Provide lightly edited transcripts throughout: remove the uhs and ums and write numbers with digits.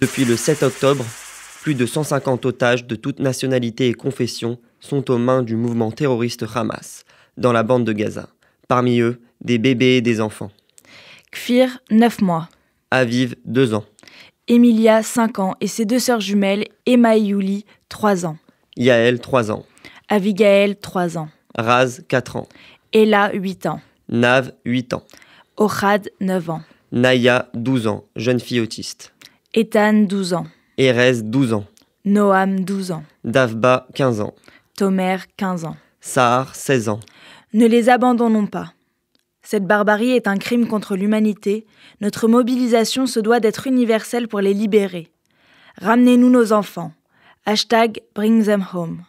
Depuis le 7 octobre, plus de 150 otages de toutes nationalités et confessions sont aux mains du mouvement terroriste Hamas, dans la bande de Gaza. Parmi eux, des bébés et des enfants. Kfir, 9 mois. Aviv, 2 ans. Emilia, 5 ans, et ses 2 sœurs jumelles, Emma et Yuli, 3 ans. Yael, 3 ans. Abigaël, 3 ans. Raz, 4 ans. Ella, 8 ans. Nav, 8 ans. Ohad, 9 ans. Naya, 12 ans, jeune fille autiste. Ethan, 12 ans. Erez, 12 ans. Noam, 12 ans. Davba, 15 ans. Tomer, 15 ans. Sahar, 16 ans. Ne les abandonnons pas. Cette barbarie est un crime contre l'humanité. Notre mobilisation se doit d'être universelle pour les libérer. Ramenez-nous nos enfants. #Bring them home.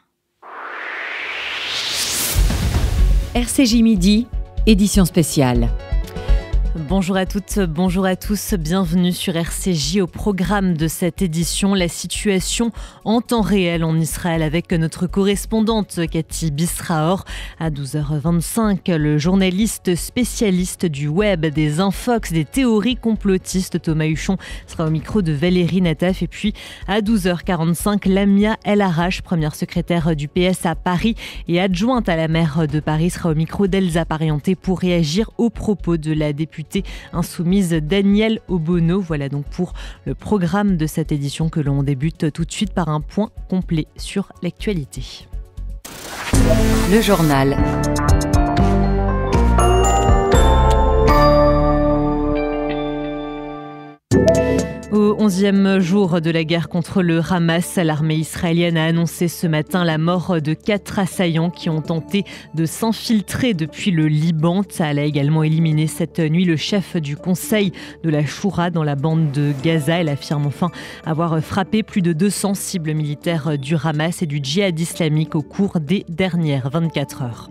RCJ Midi, édition spéciale. Bonjour à toutes, bonjour à tous, bienvenue sur RCJ. Au programme de cette édition, la situation en temps réel en Israël avec notre correspondante Cathy Bisraor. À 12h25, le journaliste spécialiste du web, des infox, des théories complotistes, Thomas Huchon sera au micro de Valérie Nataf. Et puis à 12h45, Lamia El Arash, première secrétaire du PS à Paris et adjointe à la maire de Paris, sera au micro d'Elsa Parienté pour réagir aux propos de la députée insoumise Danielle Obono. Voilà donc pour le programme de cette édition que l'on débute tout de suite par un point complet sur l'actualité. Le journal. Au 11e jour de la guerre contre le Hamas, l'armée israélienne a annoncé ce matin la mort de 4 assaillants qui ont tenté de s'infiltrer depuis le Liban. Tsahal a également éliminé cette nuit le chef du conseil de la Choura dans la bande de Gaza. Elle affirme enfin avoir frappé plus de 200 cibles militaires du Hamas et du djihad islamique au cours des dernières 24 heures.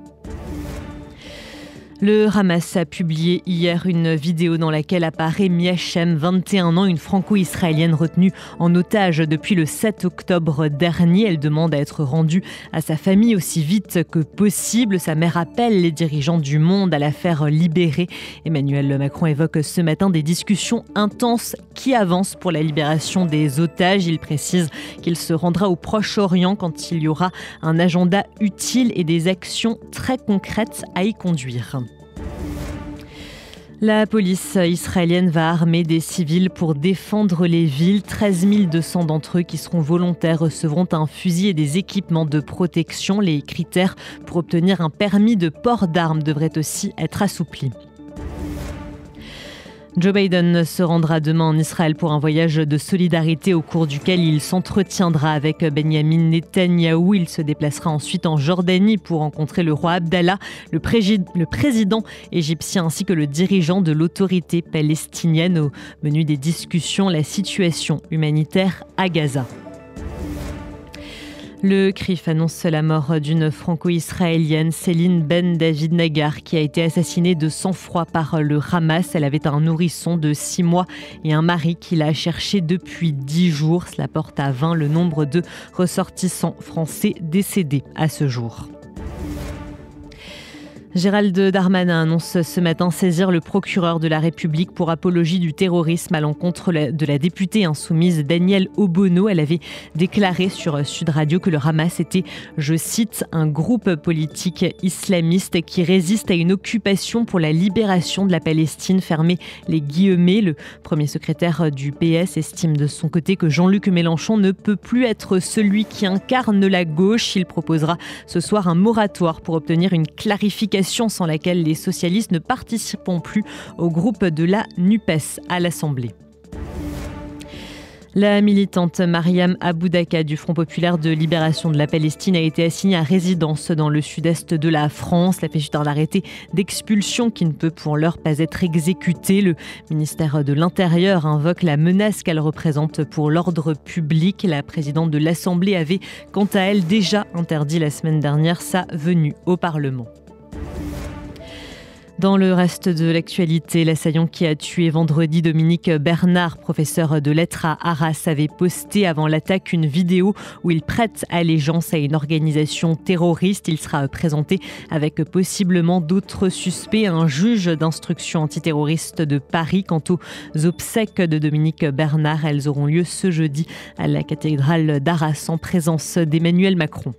Le Hamas a publié hier une vidéo dans laquelle apparaît Miachem, 21 ans, une franco-israélienne retenue en otage depuis le 7 octobre dernier. Elle demande à être rendue à sa famille aussi vite que possible. Sa mère appelle les dirigeants du monde à la faire libérer. Emmanuel Macron évoque ce matin des discussions intenses qui avancent pour la libération des otages. Il précise qu'il se rendra au Proche-Orient quand il y aura un agenda utile et des actions très concrètes à y conduire. La police israélienne va armer des civils pour défendre les villes. 13 200 d'entre eux qui seront volontaires recevront un fusil et des équipements de protection. Les critères pour obtenir un permis de port d'armes devraient aussi être assouplis. Joe Biden se rendra demain en Israël pour un voyage de solidarité au cours duquel il s'entretiendra avec Benjamin Netanyahou. Il se déplacera ensuite en Jordanie pour rencontrer le roi Abdallah, le président égyptien ainsi que le dirigeant de l'autorité palestinienne. Au menu des discussions, la situation humanitaire à Gaza. Le CRIF annonce la mort d'une franco-israélienne, Céline Ben David Nagar, qui a été assassinée de sang-froid par le Hamas. Elle avait un nourrisson de 6 mois et un mari qui l'a cherché depuis 10 jours. Cela porte à 20 le nombre de ressortissants français décédés à ce jour. Gérald Darmanin annonce ce matin saisir le procureur de la République pour apologie du terrorisme à l'encontre de la députée insoumise Danielle Obono. Elle avait déclaré sur Sud Radio que le Hamas était, je cite, un groupe politique islamiste qui résiste à une occupation pour la libération de la Palestine, fermez les guillemets. Le premier secrétaire du PS estime de son côté que Jean-Luc Mélenchon ne peut plus être celui qui incarne la gauche. Il proposera ce soir un moratoire pour obtenir une clarification sans laquelle les socialistes ne participeront plus au groupe de la NUPES à l'Assemblée. La militante Mariam Aboudaka du Front populaire de libération de la Palestine a été assignée à résidence dans le sud-est de la France. Elle fait suite à un arrêté d'expulsion qui ne peut pour l'heure pas être exécuté. Le ministère de l'Intérieur invoque la menace qu'elle représente pour l'ordre public. La présidente de l'Assemblée avait, quant à elle, déjà interdit la semaine dernière sa venue au Parlement. Dans le reste de l'actualité, l'assaillant qui a tué vendredi Dominique Bernard, professeur de lettres à Arras, avait posté avant l'attaque une vidéo où il prête allégeance à une organisation terroriste. Il sera présenté avec possiblement d'autres suspects à un juge d'instruction antiterroriste de Paris. Quant aux obsèques de Dominique Bernard, elles auront lieu ce jeudi à la cathédrale d'Arras en présence d'Emmanuel Macron.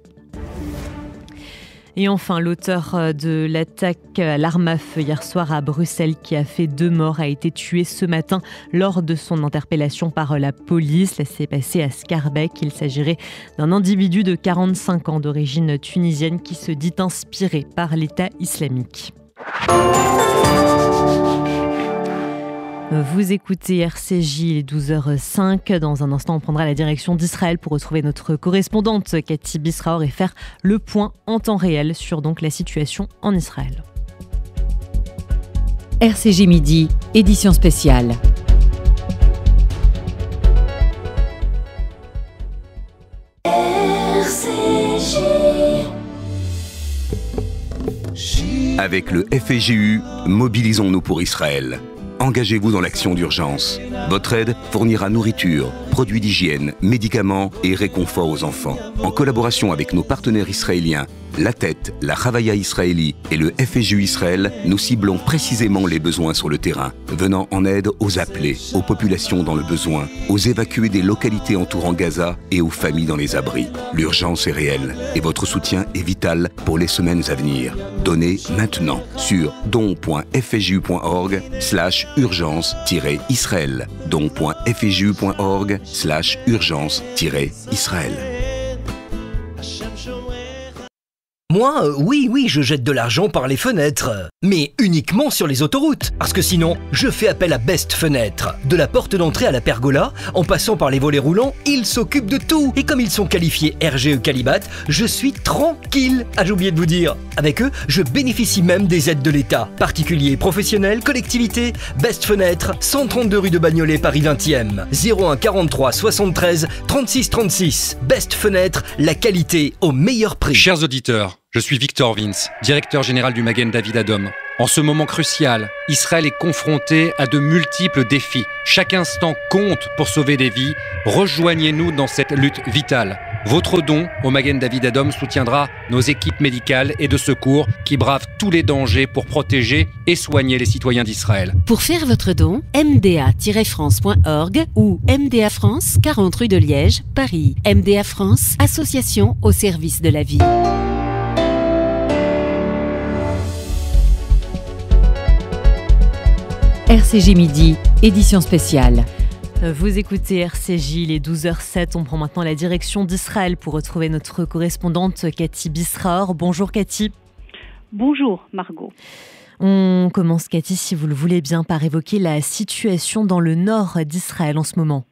Et enfin, l'auteur de l'attaque à l'arme à feu hier soir à Bruxelles qui a fait 2 morts a été tué ce matin lors de son interpellation par la police. Ça s'est passé à Scarbeck. Il s'agirait d'un individu de 45 ans d'origine tunisienne qui se dit inspiré par l'État islamique. Vous écoutez RCJ, il est 12h05. Dans un instant, on prendra la direction d'Israël pour retrouver notre correspondante Cathy Bisraor et faire le point en temps réel sur donc la situation en Israël. RCJ Midi, édition spéciale. RCJ. Avec le FJU, mobilisons-nous pour Israël. Engagez-vous dans l'action d'urgence. Votre aide fournira nourriture, produits d'hygiène, médicaments et réconfort aux enfants. En collaboration avec nos partenaires israéliens, La Tête, la Chavaya Israéli et le FJU Israël, nous ciblons précisément les besoins sur le terrain, venant en aide aux appelés, aux populations dans le besoin, aux évacués des localités entourant Gaza et aux familles dans les abris. L'urgence est réelle et votre soutien est vital pour les semaines à venir. Donnez maintenant sur don.fju.org/urgence-israël. don.fju.org/urgence-israël. Moi, oui, je jette de l'argent par les fenêtres. Mais uniquement sur les autoroutes. Parce que sinon, je fais appel à Best Fenêtre. De la porte d'entrée à la pergola, en passant par les volets roulants, ils s'occupent de tout. Et comme ils sont qualifiés RGE Qualibat, je suis tranquille. Ah, j'ai oublié de vous dire. Avec eux, je bénéficie même des aides de l'État. Particuliers, professionnels, collectivités, Best Fenêtre, 132 rue de Bagnolet, Paris 20e. 01 43 73 36 36. Best Fenêtre, la qualité au meilleur prix. Chers auditeurs, je suis Victor Vince, directeur général du Magen David Adom. En ce moment crucial, Israël est confronté à de multiples défis. Chaque instant compte pour sauver des vies. Rejoignez-nous dans cette lutte vitale. Votre don au Magen David Adom soutiendra nos équipes médicales et de secours qui bravent tous les dangers pour protéger et soigner les citoyens d'Israël. Pour faire votre don, mda-france.org ou MDA France, 40 rue de Liège, Paris. MDA France, association au service de la vie. RCJ Midi, édition spéciale. Vous écoutez RCJ, il est 12h07. On prend maintenant la direction d'Israël pour retrouver notre correspondante Cathy Bisraor. Bonjour Cathy. Bonjour Margot. On commence Cathy, si vous le voulez bien, par évoquer la situation dans le nord d'Israël en ce moment.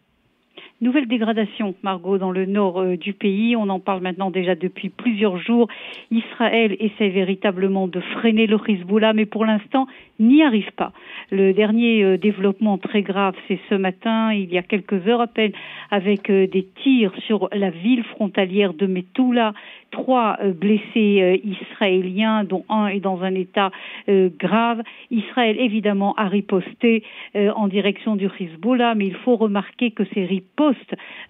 Nouvelle dégradation, Margot, dans le nord du pays. On en parle maintenant déjà depuis plusieurs jours. Israël essaie véritablement de freiner le Hezbollah, mais pour l'instant, n'y arrive pas. Le dernier développement très grave, c'est ce matin, il y a quelques heures à peine, avec des tirs sur la ville frontalière de Metula. 3 blessés israéliens, dont un est dans un état grave. Israël, évidemment, a riposté en direction du Hezbollah, mais il faut remarquer que ces ripostes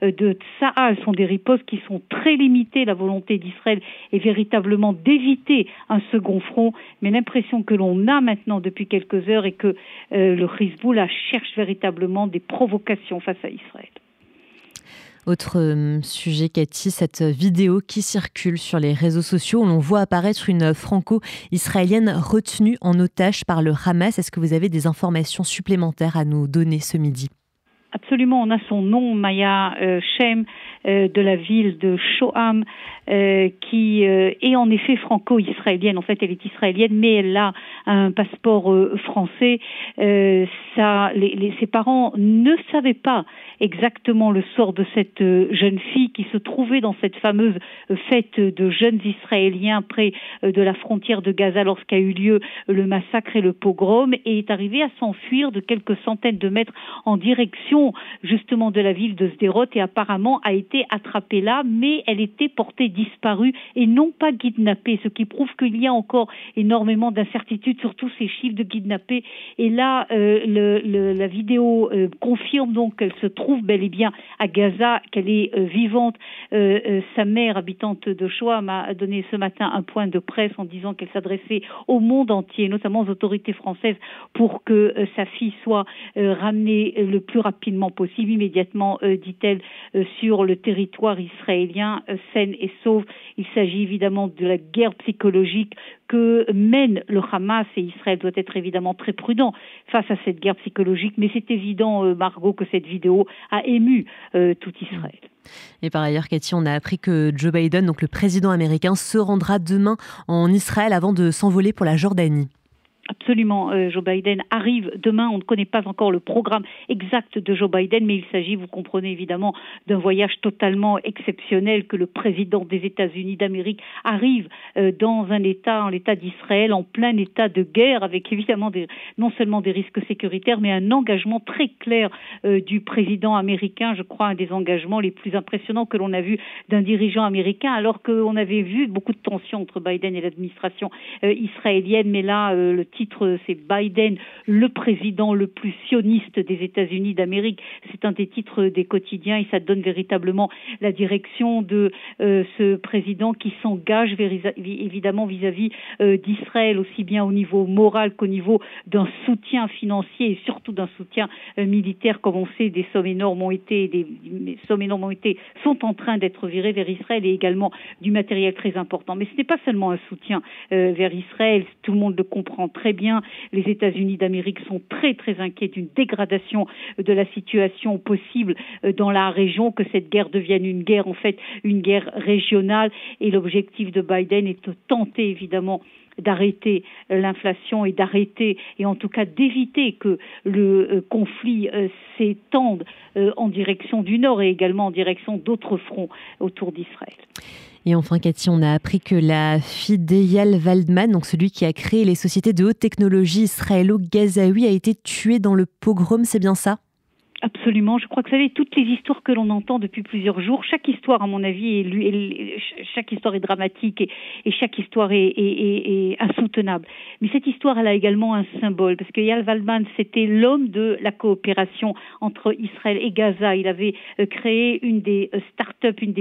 de Tsahal sont des ripostes qui sont très limitées. La volonté d'Israël est véritablement d'éviter un second front, mais l'impression que l'on a maintenant depuis quelques heures est que le Hezbollah cherche véritablement des provocations face à Israël. Autre sujet, Cathy, cette vidéo qui circule sur les réseaux sociaux où l'on voit apparaître une franco-israélienne retenue en otage par le Hamas. Est-ce que vous avez des informations supplémentaires à nous donner ce midi ? Absolument, on a son nom, Maya Shem, de la ville de Shoham, qui est en effet franco-israélienne. En fait, elle est israélienne, mais elle a un passeport français. Ses parents ne savaient pas exactement le sort de cette jeune fille qui se trouvait dans cette fameuse fête de jeunes Israéliens près de la frontière de Gaza lorsqu'a eu lieu le massacre et le pogrom, et est arrivée à s'enfuir de quelques centaines de mètres en direction justement de la ville de Sderot, et apparemment a été été attrapée là, mais elle était portée disparue et non pas kidnappée, ce qui prouve qu'il y a encore énormément d'incertitudes sur tous ces chiffres de kidnappés. Et là, la vidéo confirme donc qu'elle se trouve bel et bien à Gaza, qu'elle est vivante. Sa mère, habitante de Shoah, m'a donné ce matin un point de presse en disant qu'elle s'adressait au monde entier, notamment aux autorités françaises, pour que sa fille soit ramenée le plus rapidement possible, immédiatement, dit-elle, sur le territoire israélien, saine et sauve. Il s'agit évidemment de la guerre psychologique que mène le Hamas, et Israël doit être évidemment très prudent face à cette guerre psychologique, mais c'est évident, Margot, que cette vidéo a ému tout Israël. Et par ailleurs, Cathy, on a appris que Joe Biden, donc le président américain, se rendra demain en Israël avant de s'envoler pour la Jordanie. Absolument, Joe Biden arrive demain. On ne connaît pas encore le programme exact de Joe Biden, mais il s'agit, vous comprenez évidemment, d'un voyage totalement exceptionnel, que le président des États-Unis d'Amérique arrive dans un État, en l'État d'Israël, en plein état de guerre, avec évidemment non seulement des risques sécuritaires, mais un engagement très clair du président américain. Je crois un des engagements les plus impressionnants que l'on a vu d'un dirigeant américain, alors qu'on avait vu beaucoup de tensions entre Biden et l'administration israélienne, mais là, le titre, c'est Biden, le président le plus sioniste des États-Unis d'Amérique. C'est un des titres des quotidiens et ça donne véritablement la direction de ce président qui s'engage évidemment vis-à-vis d'Israël, aussi bien au niveau moral qu'au niveau d'un soutien financier et surtout d'un soutien militaire. Comme on sait, des sommes énormes sont en train d'être virées vers Israël et également du matériel très important. Mais ce n'est pas seulement un soutien vers Israël, tout le monde le comprend très bien. Les États-Unis d'Amérique sont très très inquiets d'une dégradation de la situation possible dans la région, que cette guerre devienne une guerre régionale, et l'objectif de Biden est de tenter évidemment d'arrêter l'inflation et en tout cas d'éviter que le conflit s'étende en direction du nord et également en direction d'autres fronts autour d'Israël. Et enfin, Cathy, on a appris que la fille d'Eyal Waldman, donc celui qui a créé les sociétés de haute technologie israélo-gazaoui, a été tuée dans le pogrom, c'est bien ça ? Absolument. Je crois que vous savez, toutes les histoires que l'on entend depuis plusieurs jours, chaque histoire, à mon avis, chaque histoire est dramatique et chaque histoire est insoutenable. Mais cette histoire, elle a également un symbole, parce que Eyal Waldman, c'était l'homme de la coopération entre Israël et Gaza. Il avait créé une des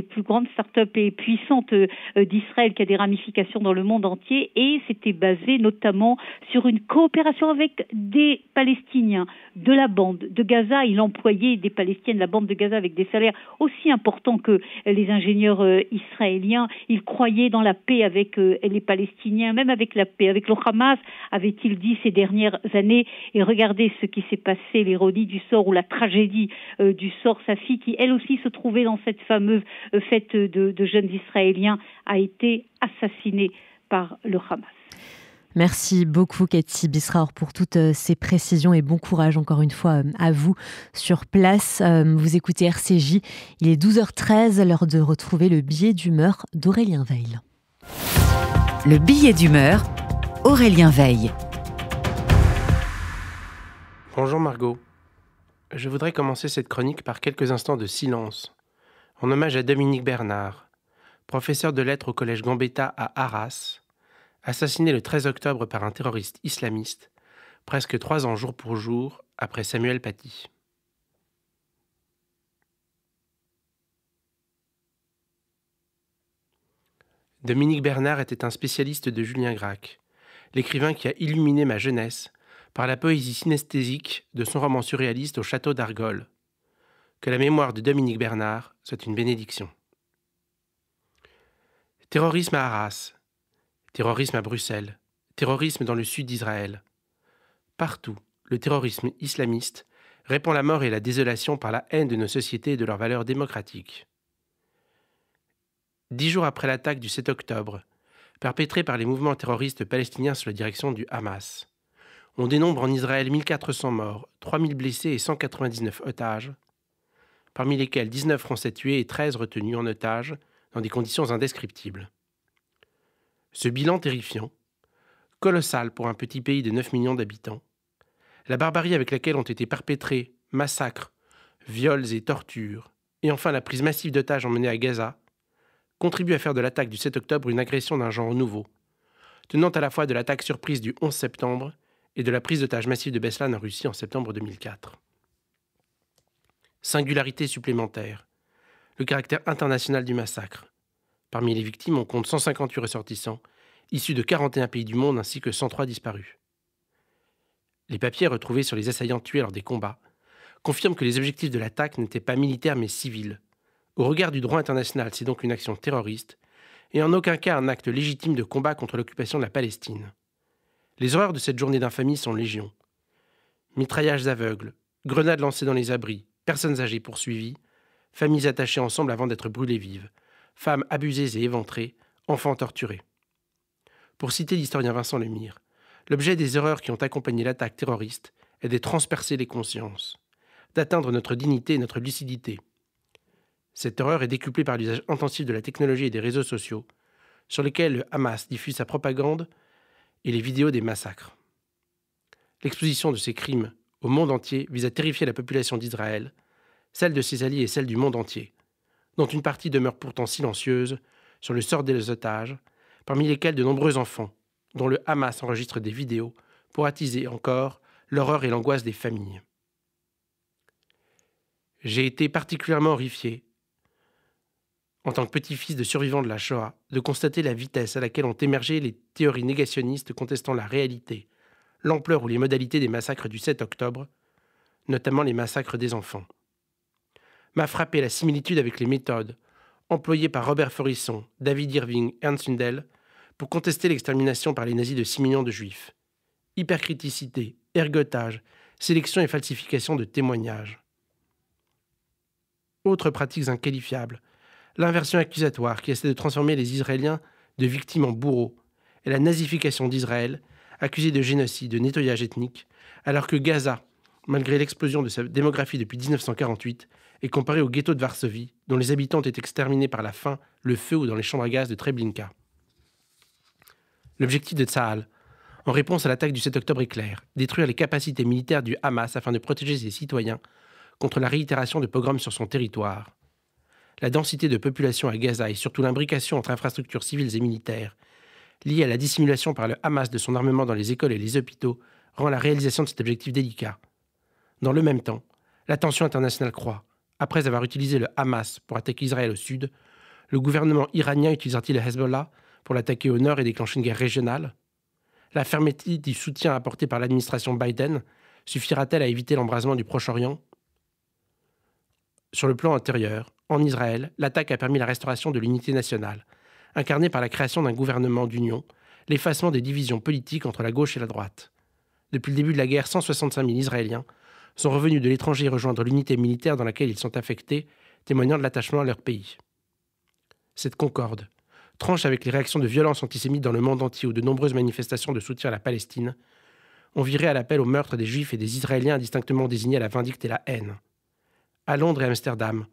plus grandes startups et puissantes d'Israël, qui a des ramifications dans le monde entier, et c'était basé notamment sur une coopération avec des Palestiniens de la bande de Gaza. Il employait des Palestiniens de la bande de Gaza avec des salaires aussi importants que les ingénieurs israéliens. Il croyait dans la paix avec les Palestiniens, même avec la paix avec le Hamas, avait-il dit ces dernières années. Et regardez ce qui s'est passé, l'ironie du sort ou la tragédie du sort. Sa fille, qui elle aussi se trouvait dans cette fameuse fête de jeunes Israéliens, a été assassinée par le Hamas. Merci beaucoup Cathy Bisraor pour toutes ces précisions et bon courage encore une fois à vous sur place. Vous écoutez RCJ, il est 12h13, l'heure de retrouver le billet d'humeur d'Aurélien Veil. Le billet d'humeur, Aurélien Veil. Bonjour Margot. Je voudrais commencer cette chronique par quelques instants de silence, en hommage à Dominique Bernard, professeur de lettres au collège Gambetta à Arras, assassiné le 13 octobre par un terroriste islamiste, presque 3 ans jour pour jour après Samuel Paty. Dominique Bernard était un spécialiste de Julien Gracq, l'écrivain qui a illuminé ma jeunesse par la poésie synesthésique de son roman surréaliste Au château d'Argol. Que la mémoire de Dominique Bernard soit une bénédiction. Terrorisme à Arras. Terrorisme à Bruxelles, terrorisme dans le sud d'Israël. Partout, le terrorisme islamiste répand la mort et la désolation par la haine de nos sociétés et de leurs valeurs démocratiques. 10 jours après l'attaque du 7 octobre, perpétrée par les mouvements terroristes palestiniens sous la direction du Hamas, on dénombre en Israël 1400 morts, 3000 blessés et 199 otages, parmi lesquels 19 Français tués et 13 retenus en otages dans des conditions indescriptibles. Ce bilan terrifiant, colossal pour un petit pays de 9 millions d'habitants, la barbarie avec laquelle ont été perpétrés massacres, viols et tortures, et enfin la prise massive d'otages emmenés à Gaza, contribuent à faire de l'attaque du 7 octobre une agression d'un genre nouveau, tenant à la fois de l'attaque surprise du 11 septembre et de la prise d'otages massive de Beslan en Russie en septembre 2004. Singularité supplémentaire, le caractère international du massacre. Parmi les victimes, on compte 158 ressortissants, issus de 41 pays du monde ainsi que 103 disparus. Les papiers retrouvés sur les assaillants tués lors des combats confirment que les objectifs de l'attaque n'étaient pas militaires mais civils. Au regard du droit international, c'est donc une action terroriste et en aucun cas un acte légitime de combat contre l'occupation de la Palestine. Les horreurs de cette journée d'infamie sont légion. Mitraillages aveugles, grenades lancées dans les abris, personnes âgées poursuivies, familles attachées ensemble avant d'être brûlées vives, femmes abusées et éventrées, enfants torturés. Pour citer l'historien Vincent Lemire, l'objet des horreurs qui ont accompagné l'attaque terroriste est de transpercer les consciences, d'atteindre notre dignité et notre lucidité. Cette horreur est décuplée par l'usage intensif de la technologie et des réseaux sociaux, sur lesquels le Hamas diffuse sa propagande et les vidéos des massacres. L'exposition de ces crimes au monde entier vise à terrifier la population d'Israël, celle de ses alliés et celle du monde entier, dont une partie demeure pourtant silencieuse sur le sort des otages, parmi lesquels de nombreux enfants, dont le Hamas enregistre des vidéos pour attiser encore l'horreur et l'angoisse des familles. J'ai été particulièrement horrifié, en tant que petit-fils de survivants de la Shoah, de constater la vitesse à laquelle ont émergé les théories négationnistes contestant la réalité, l'ampleur ou les modalités des massacres du 7 octobre, notamment les massacres des enfants. M'a frappé la similitude avec les méthodes employées par Robert Forisson, David Irving et Ernst Sundell pour contester l'extermination par les nazis de 6 millions de juifs. Hypercriticité, ergotage, sélection et falsification de témoignages. Autres pratiques inqualifiables, l'inversion accusatoire qui essaie de transformer les Israéliens de victimes en bourreaux et la nazification d'Israël, accusée de génocide, de nettoyage ethnique, alors que Gaza, malgré l'explosion de sa démographie depuis 1948, est comparée au ghetto de Varsovie, dont les habitants ont été exterminés par la faim, le feu ou dans les chambres à gaz de Treblinka. L'objectif de Tsahal, en réponse à l'attaque du 7 octobre, est clair, détruire les capacités militaires du Hamas afin de protéger ses citoyens contre la réitération de pogroms sur son territoire. La densité de population à Gaza et surtout l'imbrication entre infrastructures civiles et militaires, liée à la dissimulation par le Hamas de son armement dans les écoles et les hôpitaux, rend la réalisation de cet objectif délicat. Dans le même temps, la tension internationale croît. Après avoir utilisé le Hamas pour attaquer Israël au sud, le gouvernement iranien utilisera-t-il le Hezbollah pour l'attaquer au nord et déclencher une guerre régionale? La fermeté du soutien apporté par l'administration Biden suffira-t-elle à éviter l'embrasement du Proche-Orient? Sur le plan intérieur, en Israël, l'attaque a permis la restauration de l'unité nationale, incarnée par la création d'un gouvernement d'union, l'effacement des divisions politiques entre la gauche et la droite. Depuis le début de la guerre, 165 000 Israéliens sont revenus de l'étranger rejoindre l'unité militaire dans laquelle ils sont affectés, témoignant de l'attachement à leur pays. Cette concorde tranche avec les réactions de violence antisémites dans le monde entier ou de nombreuses manifestations de soutien à la Palestine, ont viré à l'appel au meurtre des Juifs et des Israéliens indistinctement désignés à la vindicte et la haine. À Londres et Amsterdam,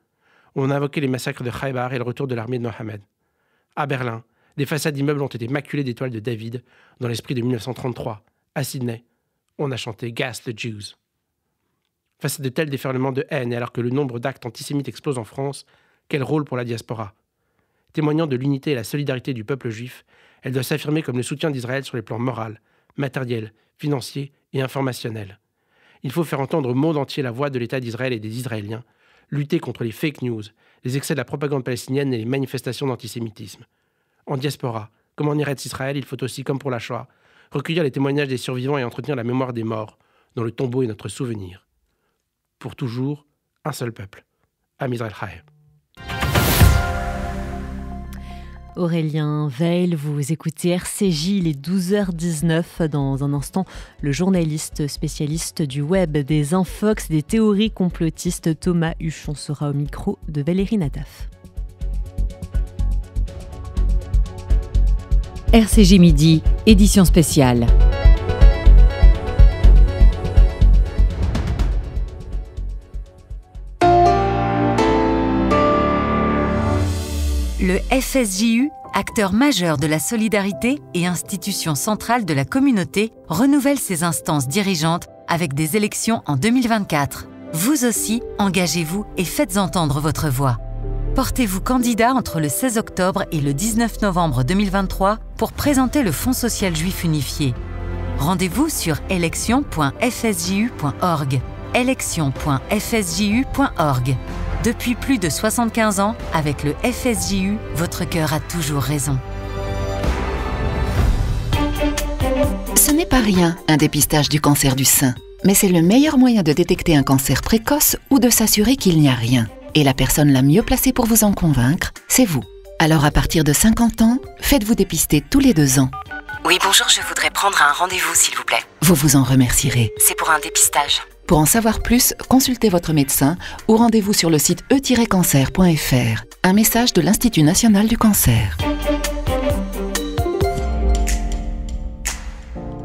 on a invoqué les massacres de Khaybar et le retour de l'armée de Mohammed. À Berlin, des façades d'immeubles ont été maculées d'étoiles de David dans l'esprit de 1933. À Sydney, on a chanté « Gas the Jews ». Face à de tels déferlements de haine et alors que le nombre d'actes antisémites explose en France, quel rôle pour la diaspora? Témoignant de l'unité et la solidarité du peuple juif, elle doit s'affirmer comme le soutien d'Israël sur les plans moral, matériel, financier et informationnel. Il faut faire entendre au monde entier la voix de l'État d'Israël et des Israéliens, lutter contre les fake news, les excès de la propagande palestinienne et les manifestations d'antisémitisme. En diaspora, comme en Eretz Israël, il faut aussi, comme pour la Shoah, recueillir les témoignages des survivants et entretenir la mémoire des morts, dont le tombeau est notre souvenir. Pour toujours, un seul peuple. Am Israël Chai. Aurélien Veil, vous écoutez RCJ, il est 12h19. Dans un instant, le journaliste spécialiste du web, des infox, des théories complotistes, Thomas Huchon sera au micro de Valérie Nataf. RCJ Midi, édition spéciale. Le FSJU, acteur majeur de la solidarité et institution centrale de la communauté, renouvelle ses instances dirigeantes avec des élections en 2024. Vous aussi, engagez-vous et faites entendre votre voix. Portez-vous candidat entre le 16 octobre et le 19 novembre 2023 pour présenter le Fonds social juif unifié. Rendez-vous sur élection.fsju.org. élection.fsju.org. Depuis plus de 75 ans, avec le FSJU, votre cœur a toujours raison. Ce n'est pas rien, un dépistage du cancer du sein. Mais c'est le meilleur moyen de détecter un cancer précoce ou de s'assurer qu'il n'y a rien. Et la personne la mieux placée pour vous en convaincre, c'est vous. Alors à partir de 50 ans, faites-vous dépister tous les 2 ans. Oui, bonjour, je voudrais prendre un rendez-vous, s'il vous plaît. Vous vous en remercierez. C'est pour un dépistage. Pour en savoir plus, consultez votre médecin ou rendez-vous sur le site e-cancer.fr. Un message de l'Institut national du cancer.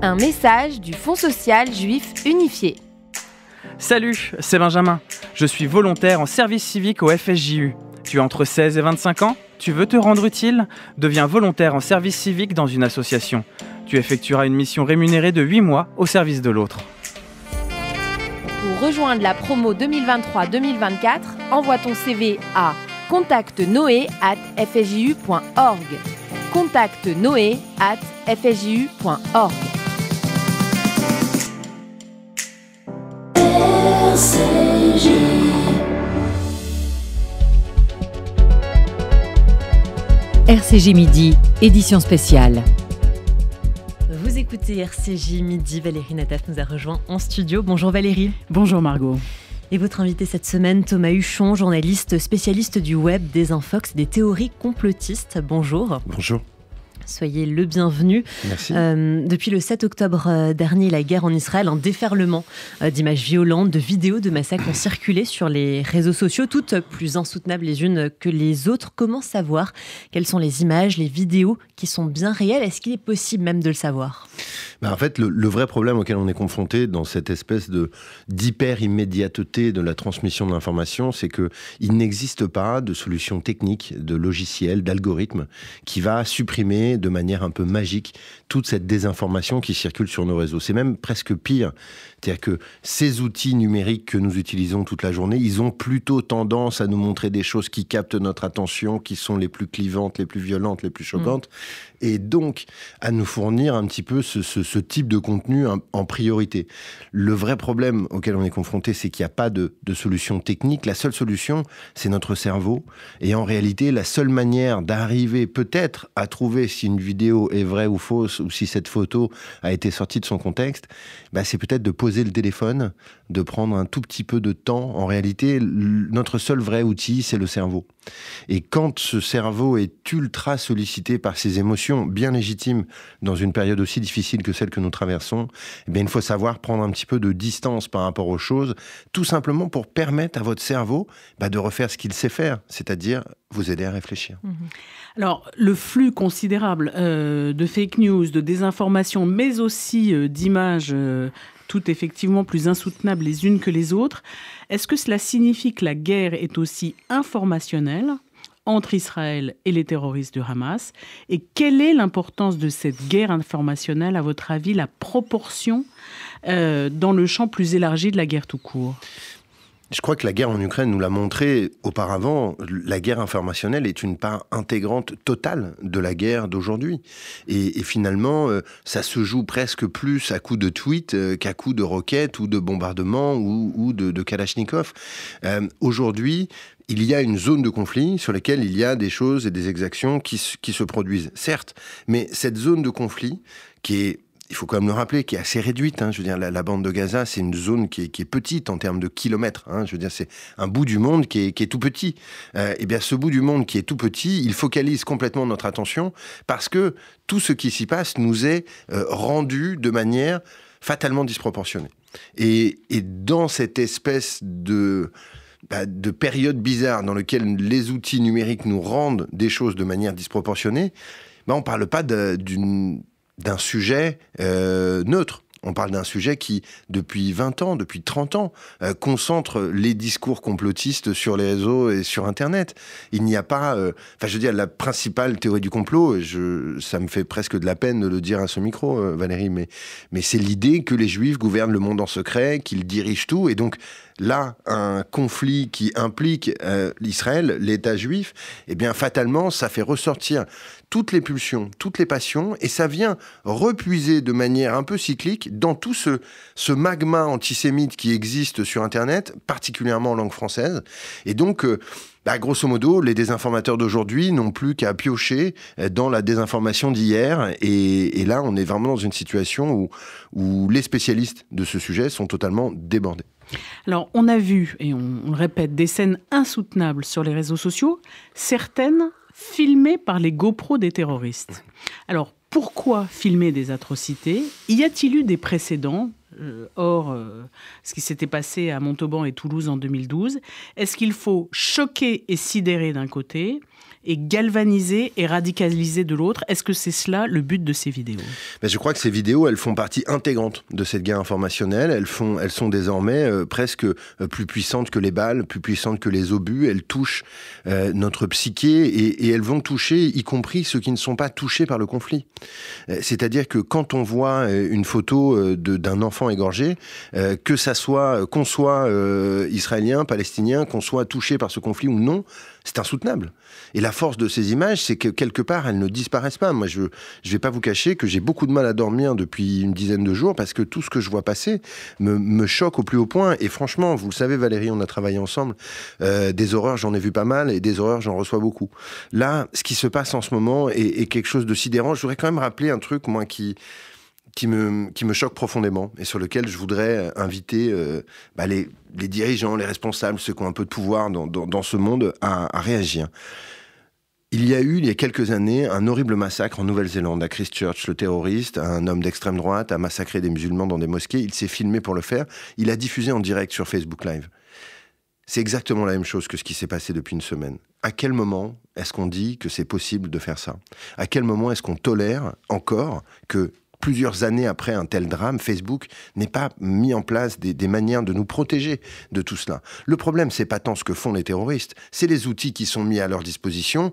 Un message du Fonds social juif unifié. Salut, c'est Benjamin. Je suis volontaire en service civique au FSJU. Tu as entre 16 et 25 ans ? Tu veux te rendre utile ? Deviens volontaire en service civique dans une association. Tu effectueras une mission rémunérée de 8 mois au service de l'autre. Pour rejoindre la promo 2023-2024, envoie ton CV à contactenoé@fsju.org. contactenoé@fsju.org. RCJ Midi, édition spéciale. Vous écoutez RCJ Midi, Valérie Nataf nous a rejoint en studio. Bonjour Valérie. Bonjour Margot. Et votre invité cette semaine, Thomas Huchon, journaliste spécialiste du web, des infox, des théories complotistes. Bonjour. Bonjour. Soyez le bienvenu. Merci. Depuis le 7 octobre dernier, la guerre en Israël, un déferlement d'images violentes, de vidéos de massacres ont circulé sur les réseaux sociaux, toutes plus insoutenables les unes que les autres. Comment savoir quelles sont les images, les vidéos qui sont bien réelles ? Est-ce qu'il est possible même de le savoir ? En fait, le vrai problème auquel on est confronté dans cette espèce d'hyper-immédiateté de la transmission de l'information, c'est qu'il n'existe pas de solution technique, de logiciel, d'algorithme qui va supprimer de manière un peu magique toute cette désinformation qui circule sur nos réseaux. C'est même presque pire. C'est-à-dire que ces outils numériques que nous utilisons toute la journée, ils ont plutôt tendance à nous montrer des choses qui captent notre attention, qui sont les plus clivantes, les plus violentes, les plus choquantes, et donc à nous fournir un petit peu ce type de contenu en priorité. Le vrai problème auquel on est confronté, c'est qu'il n'y a pas de solution technique. La seule solution, c'est notre cerveau. Et en réalité, la seule manière d'arriver peut-être à trouver si une vidéo est vraie ou fausse, ou si cette photo a été sortie de son contexte, c'est peut-être de poser le téléphone, de prendre un tout petit peu de temps. En réalité, notre seul vrai outil, c'est le cerveau. Et quand ce cerveau est ultra sollicité par ses émotions bien légitimes dans une période aussi difficile que celle que nous traversons, il faut savoir prendre un petit peu de distance par rapport aux choses, tout simplement pour permettre à votre cerveau de refaire ce qu'il sait faire, c'est-à-dire vous aider à réfléchir. Alors, le flux considérable de fake news, de désinformation, mais aussi d'images toutes effectivement plus insoutenables les unes que les autres, est-ce que cela signifie que la guerre est aussi informationnelle entre Israël et les terroristes du Hamas ? Et quelle est l'importance de cette guerre informationnelle, à votre avis, la proportion dans le champ plus élargi de la guerre tout court ? Je crois que la guerre en Ukraine nous l'a montré auparavant. La guerre informationnelle est une part intégrante totale de la guerre d'aujourd'hui. Et finalement, ça se joue presque plus à coups de tweets qu'à coups de roquettes ou de bombardements ou de Kalachnikov. Aujourd'hui, il y a une zone de conflit sur laquelle il y a des choses et des exactions qui se produisent, certes. Mais cette zone de conflit qui est, il faut quand même le rappeler, qui est assez réduite. Je veux dire, la bande de Gaza, c'est une zone qui est petite en termes de kilomètres. Je veux dire, c'est un bout du monde qui est tout petit. Et bien, ce bout du monde qui est tout petit, il focalise complètement notre attention parce que tout ce qui s'y passe nous est rendu de manière fatalement disproportionnée. Et dans cette espèce de période bizarre dans laquelle les outils numériques nous rendent des choses de manière disproportionnée, on ne parle pas d'un sujet neutre. On parle d'un sujet qui, depuis 20 ans, depuis 30 ans, concentre les discours complotistes sur les réseaux et sur Internet. Il n'y a pas... je veux dire, la principale théorie du complot, ça me fait presque de la peine de le dire à ce micro, Valérie, mais c'est l'idée que les Juifs gouvernent le monde en secret, qu'ils dirigent tout, et donc là, un conflit qui implique Israël, l'État juif, eh bien, fatalement, ça fait ressortir toutes les pulsions, toutes les passions, et ça vient repuiser de manière un peu cyclique dans tout ce magma antisémite qui existe sur Internet, particulièrement en langue française. Et donc, grosso modo, les désinformateurs d'aujourd'hui n'ont plus qu'à piocher dans la désinformation d'hier. Et là, on est vraiment dans une situation où les spécialistes de ce sujet sont totalement débordés. Alors, on a vu, et on le répète, des scènes insoutenables sur les réseaux sociaux, certaines filmées par les GoPro des terroristes. Alors, pourquoi filmer des atrocités? Y a-t-il eu des précédents hors ce qui s'était passé à Montauban et Toulouse en 2012? Est-ce qu'il faut choquer et sidérer d'un côté et galvaniser et radicaliser de l'autre? Est-ce que c'est cela le but de ces vidéos? Je crois que ces vidéos, elles font partie intégrante de cette guerre informationnelle. Elles sont désormais presque plus puissantes que les balles, plus puissantes que les obus. Elles touchent notre psyché et elles vont toucher, y compris ceux qui ne sont pas touchés par le conflit. C'est-à-dire que quand on voit une photo d'un enfant égorgé, que ça soit, qu'on soit israélien, palestinien, qu'on soit touché par ce conflit ou non, c'est insoutenable. Et la force de ces images, c'est que quelque part, elles ne disparaissent pas. Moi, je vais pas vous cacher que j'ai beaucoup de mal à dormir depuis une dizaine de jours parce que tout ce que je vois passer me choque au plus haut point. Et franchement, vous le savez, Valérie, on a travaillé ensemble. Des horreurs, j'en ai vu pas mal, et des horreurs, j'en reçois beaucoup. Là, ce qui se passe en ce moment est quelque chose de sidérant. Je voudrais quand même rappeler un truc, moi, qui me choque profondément et sur lequel je voudrais inviter les dirigeants, les responsables, ceux qui ont un peu de pouvoir dans ce monde à réagir. Il y a quelques années, un horrible massacre en Nouvelle-Zélande, à Christchurch. Le terroriste, un homme d'extrême droite, a massacré des musulmans dans des mosquées. Il s'est filmé pour le faire. Il a diffusé en direct sur Facebook Live. C'est exactement la même chose que ce qui s'est passé depuis une semaine. À quel moment est-ce qu'on dit que c'est possible de faire ça? À quel moment est-ce qu'on tolère encore que plusieurs années après un tel drame, Facebook n'ait pas mis en place des manières de nous protéger de tout cela. Le problème, c'est pas tant ce que font les terroristes, c'est les outils qui sont mis à leur disposition.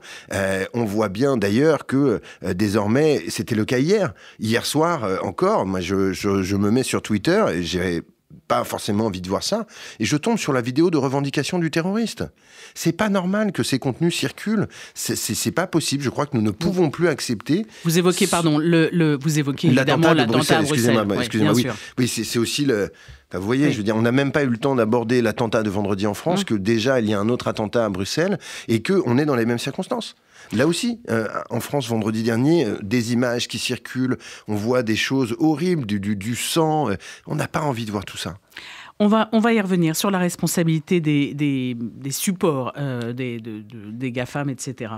On voit bien d'ailleurs que désormais, c'était le cas hier soir encore, moi je me mets sur Twitter et j'ai pas forcément envie de voir ça, et je tombe sur la vidéo de revendication du terroriste. C'est pas normal que ces contenus circulent, c'est pas possible, je crois que nous ne pouvons plus accepter... Vous évoquez, vous évoquez évidemment l'attentat à Bruxelles. Excusez-moi, oui, c'est aussi le... Enfin, vous voyez, je veux dire, on n'a même pas eu le temps d'aborder l'attentat de vendredi en France, que déjà il y a un autre attentat à Bruxelles, et qu'on est dans les mêmes circonstances. Là aussi, en France, vendredi dernier, des images qui circulent, on voit des choses horribles, du sang, on n'a pas envie de voir tout ça. On va y revenir sur la responsabilité des supports, des GAFAM, etc.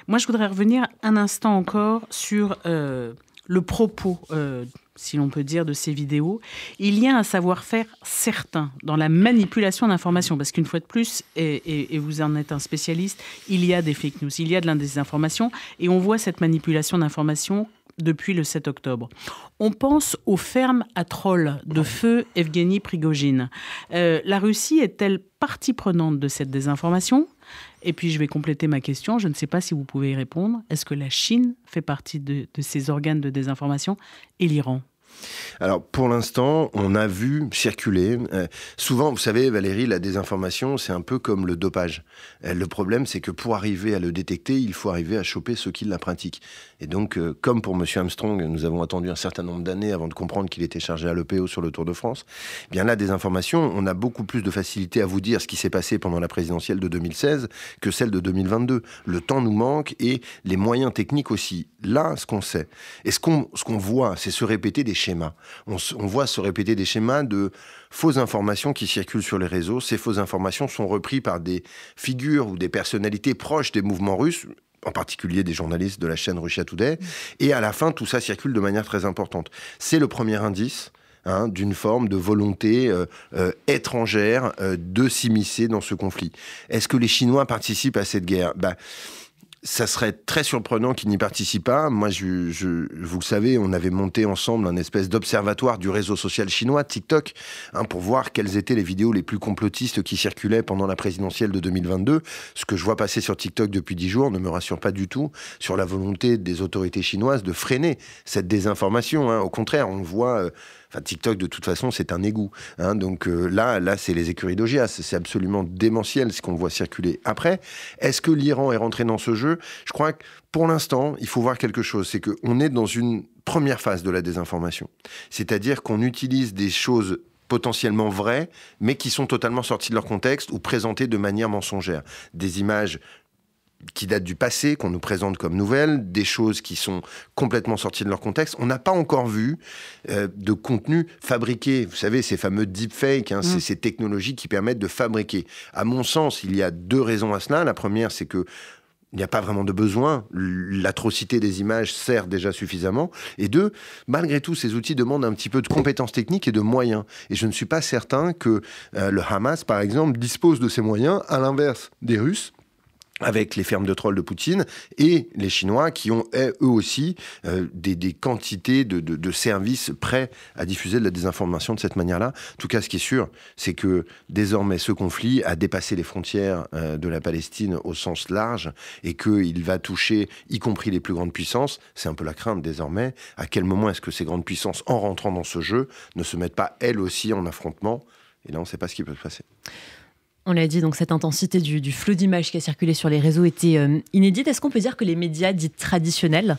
Moi, je voudrais revenir un instant encore sur le propos, si l'on peut dire, de ces vidéos. Il y a un savoir-faire certain dans la manipulation d'informations, parce qu'une fois de plus, et vous en êtes un spécialiste, il y a des fake news, il y a de la désinformation, et on voit cette manipulation d'informations depuis le 7 octobre. On pense aux fermes à trolls de feu Evgeny Prigojine. La Russie est-elle partie prenante de cette désinformation? Et puis je vais compléter ma question, je ne sais pas si vous pouvez y répondre. Est-ce que la Chine fait partie de ces organes de désinformation et l'Iran? Alors, pour l'instant, on a vu circuler. Souvent, vous savez, Valérie, la désinformation, c'est un peu comme le dopage. Le problème, c'est que pour arriver à le détecter, il faut arriver à choper ceux qui la pratiquent. Et donc, comme pour M. Armstrong, nous avons attendu un certain nombre d'années avant de comprendre qu'il était chargé à l'EPO sur le Tour de France. Eh bien, la désinformation, on a beaucoup plus de facilité à vous dire ce qui s'est passé pendant la présidentielle de 2016 que celle de 2022. Le temps nous manque et les moyens techniques aussi. Là, ce qu'on sait, et ce qu'on voit, c'est se répéter des schémas. On voit se répéter des schémas de fausses informations qui circulent sur les réseaux. Ces fausses informations sont reprises par des figures ou des personnalités proches des mouvements russes, en particulier des journalistes de la chaîne Russia Today. Et à la fin, tout ça circule de manière très importante. C'est le premier indice d'une forme de volonté étrangère de s'immiscer dans ce conflit. Est-ce que les Chinois participent à cette guerre ? Ça serait très surprenant qu'il n'y participe pas. Moi, vous le savez, on avait monté ensemble un espèce d'observatoire du réseau social chinois, TikTok, pour voir quelles étaient les vidéos les plus complotistes qui circulaient pendant la présidentielle de 2022. Ce que je vois passer sur TikTok depuis 10 jours ne me rassure pas du tout sur la volonté des autorités chinoises de freiner cette désinformation. Au contraire, on voit... TikTok, de toute façon, c'est un égout. Donc là, c'est les écuries d'Augias. C'est absolument démentiel ce qu'on voit circuler. Après, est-ce que l'Iran est rentré dans ce jeu ? Je crois que pour l'instant, il faut voir quelque chose. C'est qu'on est dans une première phase de la désinformation. C'est-à-dire qu'on utilise des choses potentiellement vraies, mais qui sont totalement sorties de leur contexte ou présentées de manière mensongère. Des images qui datent du passé, qu'on nous présente comme nouvelles, des choses qui sont complètement sorties de leur contexte. On n'a pas encore vu de contenu fabriqué. Vous savez, ces fameux deepfakes, ces technologies qui permettent de fabriquer. À mon sens, il y a 2 raisons à cela. La première, c'est que il n'y a pas vraiment de besoin. L'atrocité des images sert déjà suffisamment. Et 2, malgré tout, ces outils demandent un petit peu de compétences techniques et de moyens. Et je ne suis pas certain que le Hamas, par exemple, dispose de ces moyens, à l'inverse des Russes, avec les fermes de trolls de Poutine, et les Chinois qui ont, eux aussi, des quantités de services prêts à diffuser de la désinformation de cette manière-là. En tout cas, ce qui est sûr, c'est que désormais, ce conflit a dépassé les frontières de la Palestine au sens large, et qu'il va toucher, y compris les plus grandes puissances. C'est un peu la crainte désormais. À quel moment est-ce que ces grandes puissances, en rentrant dans ce jeu, ne se mettent pas, elles aussi, en affrontement ? Et là, on ne sait pas ce qui peut se passer. On l'a dit, donc cette intensité du flot d'images qui a circulé sur les réseaux était inédite. Est-ce qu'on peut dire que les médias dits traditionnels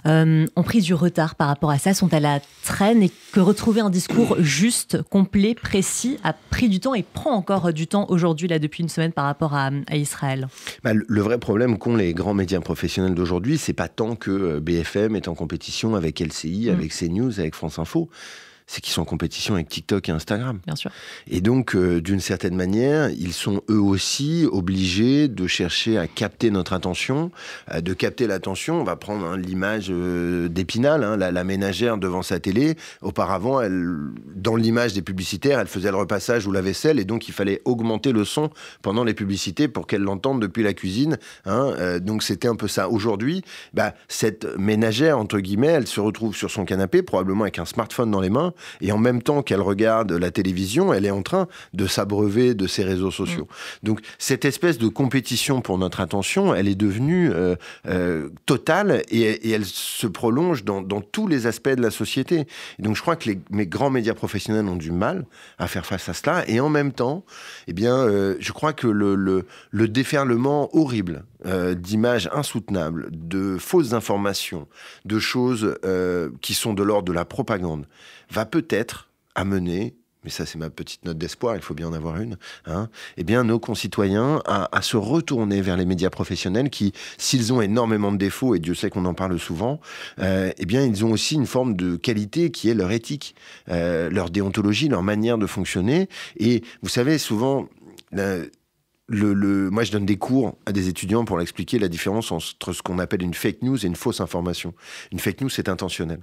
ont pris du retard par rapport à ça, sont à la traîne, et que retrouver un discours juste, complet, précis a pris du temps et prend encore du temps aujourd'hui, là, depuis une semaine, par rapport à Israël ? Le vrai problème qu'ont les grands médias professionnels d'aujourd'hui, c'est pas tant que BFM est en compétition avec LCI, avec CNews, avec France Info. C'est qu'ils sont en compétition avec TikTok et Instagram. Bien sûr. Et donc, d'une certaine manière, ils sont eux aussi obligés de chercher à capter notre attention, de capter l'attention. On va prendre l'image d'Épinal, la ménagère devant sa télé. Auparavant, dans l'image des publicitaires, elle faisait le repassage ou la vaisselle, et donc il fallait augmenter le son pendant les publicités pour qu'elle l'entende depuis la cuisine. Donc c'était un peu ça. Aujourd'hui, cette ménagère, entre guillemets, elle se retrouve sur son canapé, probablement avec un smartphone dans les mains, et en même temps qu'elle regarde la télévision, elle est en train de s'abreuver de ses réseaux sociaux. Donc cette espèce de compétition pour notre attention, elle est devenue totale, et elle se prolonge dans tous les aspects de la société. Et donc je crois que mes grands médias professionnels ont du mal à faire face à cela, et en même temps, je crois que le déferlement horrible d'images insoutenables, de fausses informations, de choses qui sont de l'ordre de la propagande, va peut-être amener, mais ça c'est ma petite note d'espoir, il faut bien en avoir une, nos concitoyens à se retourner vers les médias professionnels qui, s'ils ont énormément de défauts, et Dieu sait qu'on en parle souvent, ils ont aussi une forme de qualité qui est leur éthique, leur déontologie, leur manière de fonctionner. Et vous savez, souvent... moi, je donne des cours à des étudiants pour leur expliquer la différence entre ce qu'on appelle une fake news et une fausse information. Une fake news, c'est intentionnel.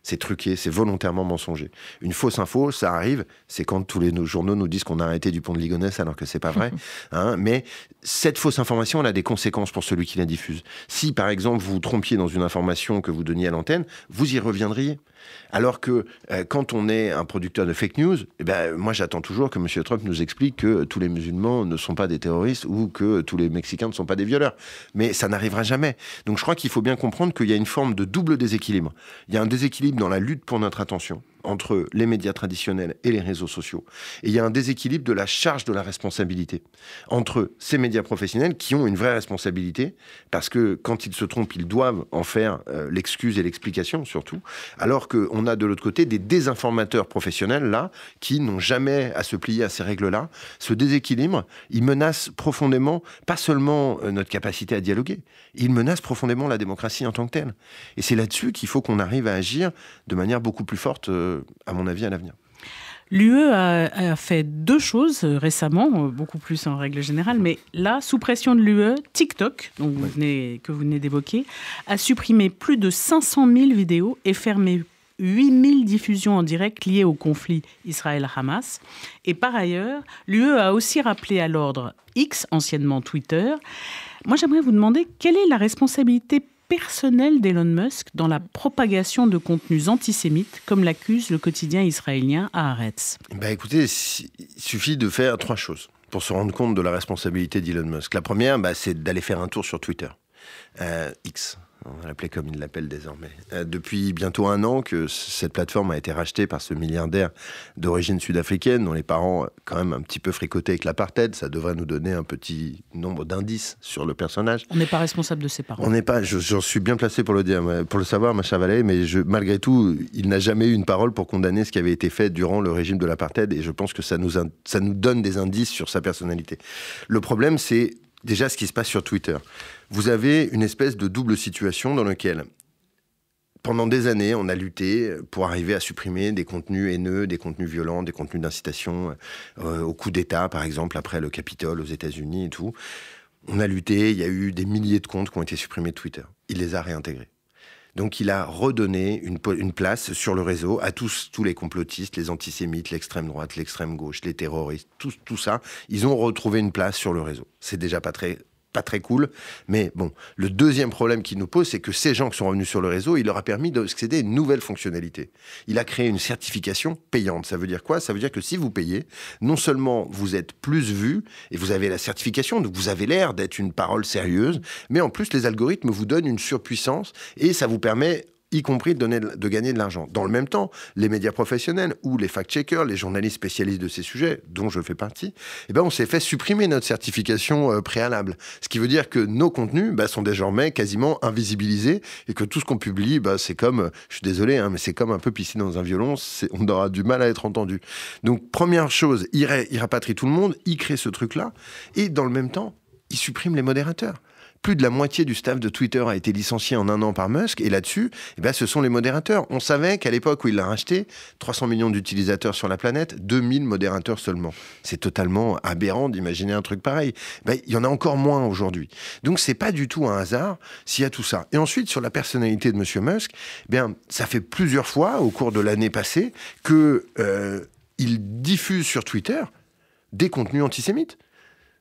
C'est truqué, c'est volontairement mensonger. Une fausse info, ça arrive, c'est quand tous les journaux nous disent qu'on a arrêté Dupont de Ligonnès alors que c'est pas vrai. Mais cette fausse information, elle a des conséquences pour celui qui la diffuse. Si, par exemple, vous vous trompiez dans une information que vous donniez à l'antenne, vous y reviendriez. Alors que quand on est un producteur de fake news, moi j'attends toujours que M. Trump nous explique que tous les musulmans ne sont pas des terroristes ou que tous les Mexicains ne sont pas des violeurs. Mais ça n'arrivera jamais. Donc je crois qu'il faut bien comprendre qu'il y a une forme de double déséquilibre. Il y a un déséquilibre dans la lutte pour notre attention entre les médias traditionnels et les réseaux sociaux. Et il y a un déséquilibre de la charge de la responsabilité entre ces médias professionnels qui ont une vraie responsabilité, parce que quand ils se trompent, ils doivent en faire l'excuse et l'explication surtout, alors qu'on a de l'autre côté des désinformateurs professionnels là, qui n'ont jamais à se plier à ces règles-là. Ce déséquilibre, il menace profondément, pas seulement notre capacité à dialoguer, il menace profondément la démocratie en tant que telle. Et c'est là-dessus qu'il faut qu'on arrive à agir de manière beaucoup plus forte, à mon avis, à l'avenir. L'UE a fait 2 choses récemment, beaucoup plus en règle générale, mais là, sous pression de l'UE, TikTok, que vous venez d'évoquer, a supprimé plus de 500 000 vidéos et fermé 8 000 diffusions en direct liées au conflit Israël-Hamas. Et par ailleurs, l'UE a aussi rappelé à l'ordre X, anciennement Twitter, Moi, j'aimerais vous demander quelle est la responsabilité personnelle d'Elon Musk dans la propagation de contenus antisémites, comme l'accuse le quotidien israélien Haaretz. Écoutez, il suffit de faire 3 choses pour se rendre compte de la responsabilité d'Elon Musk. La première, c'est d'aller faire un tour sur Twitter. X. On va l'appeler comme il l'appelle désormais. Depuis bientôt 1 an que cette plateforme a été rachetée par ce milliardaire d'origine sud-africaine, dont les parents quand même un petit peu fricotés avec l'apartheid. Ça devrait nous donner un petit nombre d'indices sur le personnage. On n'est pas responsable de ses parents. On n'est pas. J'en suis bien placé pour le dire, pour le savoir, ma chère Valérie. Mais malgré tout, il n'a jamais eu une parole pour condamner ce qui avait été fait durant le régime de l'apartheid. Et je pense que ça nous donne des indices sur sa personnalité. Le problème, c'est déjà ce qui se passe sur Twitter. Vous avez une espèce de double situation dans laquelle, pendant des années, on a lutté pour arriver à supprimer des contenus haineux, des contenus violents, des contenus d'incitation au coup d'État, par exemple, après le Capitole aux États-Unis et tout. On a lutté, il y a eu des milliers de comptes qui ont été supprimés de Twitter. Il les a réintégrés. Donc il a redonné une place sur le réseau à tous les complotistes, les antisémites, l'extrême droite, l'extrême gauche, les terroristes, tout ça. Ils ont retrouvé une place sur le réseau. C'est déjà pas très cool, mais bon. Le deuxième problème qu'il nous pose, c'est que ces gens qui sont revenus sur le réseau, il leur a permis d'accéder à une nouvelle fonctionnalité. Il a créé une certification payante. Ça veut dire quoi? Ça veut dire que si vous payez, non seulement vous êtes plus vu, et vous avez la certification, donc vous avez l'air d'être une parole sérieuse, mais en plus les algorithmes vous donnent une surpuissance, et ça vous permet y compris de gagner de l'argent. Dans le même temps, les médias professionnels ou les fact-checkers, les journalistes spécialistes de ces sujets, dont je fais partie, on s'est fait supprimer notre certification préalable. Ce qui veut dire que nos contenus sont désormais quasiment invisibilisés et que tout ce qu'on publie, c'est comme, je suis désolé, mais c'est comme un peu pisser dans un violon, on aura du mal à être entendu. Donc, première chose, il rapatrie tout le monde, il crée ce truc-là, et dans le même temps, il supprime les modérateurs. Plus de la moitié du staff de Twitter a été licencié en 1 an par Musk, et là-dessus, ce sont les modérateurs. On savait qu'à l'époque où il l'a racheté, 300 millions d'utilisateurs sur la planète, 2000 modérateurs seulement. C'est totalement aberrant d'imaginer un truc pareil. Il y en a encore moins aujourd'hui. Donc c'est pas du tout un hasard s'il y a tout ça. Et ensuite, sur la personnalité de Monsieur Musk, ça fait plusieurs fois au cours de l'année passée que il diffuse sur Twitter des contenus antisémites.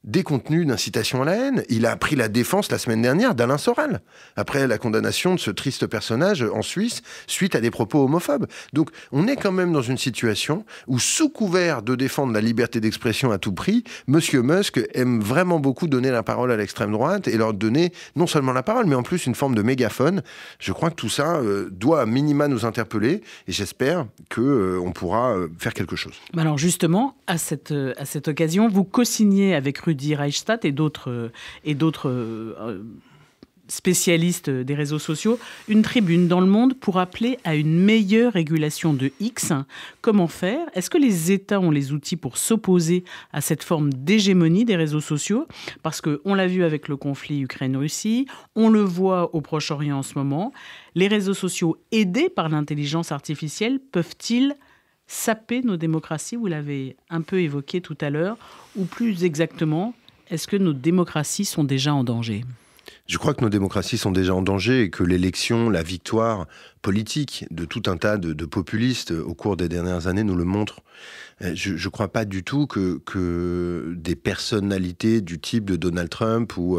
Des contenus d'incitation à la haine. Il a pris la défense la semaine dernière d'Alain Soral, après la condamnation de ce triste personnage en Suisse, suite à des propos homophobes. Donc, on est quand même dans une situation où, sous couvert de défendre la liberté d'expression à tout prix, Monsieur Musk aime vraiment beaucoup donner la parole à l'extrême droite et leur donner non seulement la parole, mais en plus une forme de mégaphone. Je crois que tout ça doit à minima nous interpeller, et j'espère qu'on pourra faire quelque chose. Alors justement, à cette occasion, vous co-signez avec Rudi Reichstadt et d'autres spécialistes des réseaux sociaux une tribune dans Le Monde pour appeler à une meilleure régulation de X. Comment faire? Est-ce que les États ont les outils pour s'opposer à cette forme d'hégémonie des réseaux sociaux? Parce qu'on l'a vu avec le conflit Ukraine-Russie, on le voit au Proche-Orient en ce moment. Les réseaux sociaux aidés par l'intelligence artificielle peuvent-ils saper nos démocraties? Vous l'avez un peu évoqué tout à l'heure. Ou plus exactement, est-ce que nos démocraties sont déjà en danger? Je crois que nos démocraties sont déjà en danger et que l'élection, la victoire politique de tout un tas de populistes au cours des dernières années nous le montre. Je ne crois pas du tout que des personnalités du type de Donald Trump ou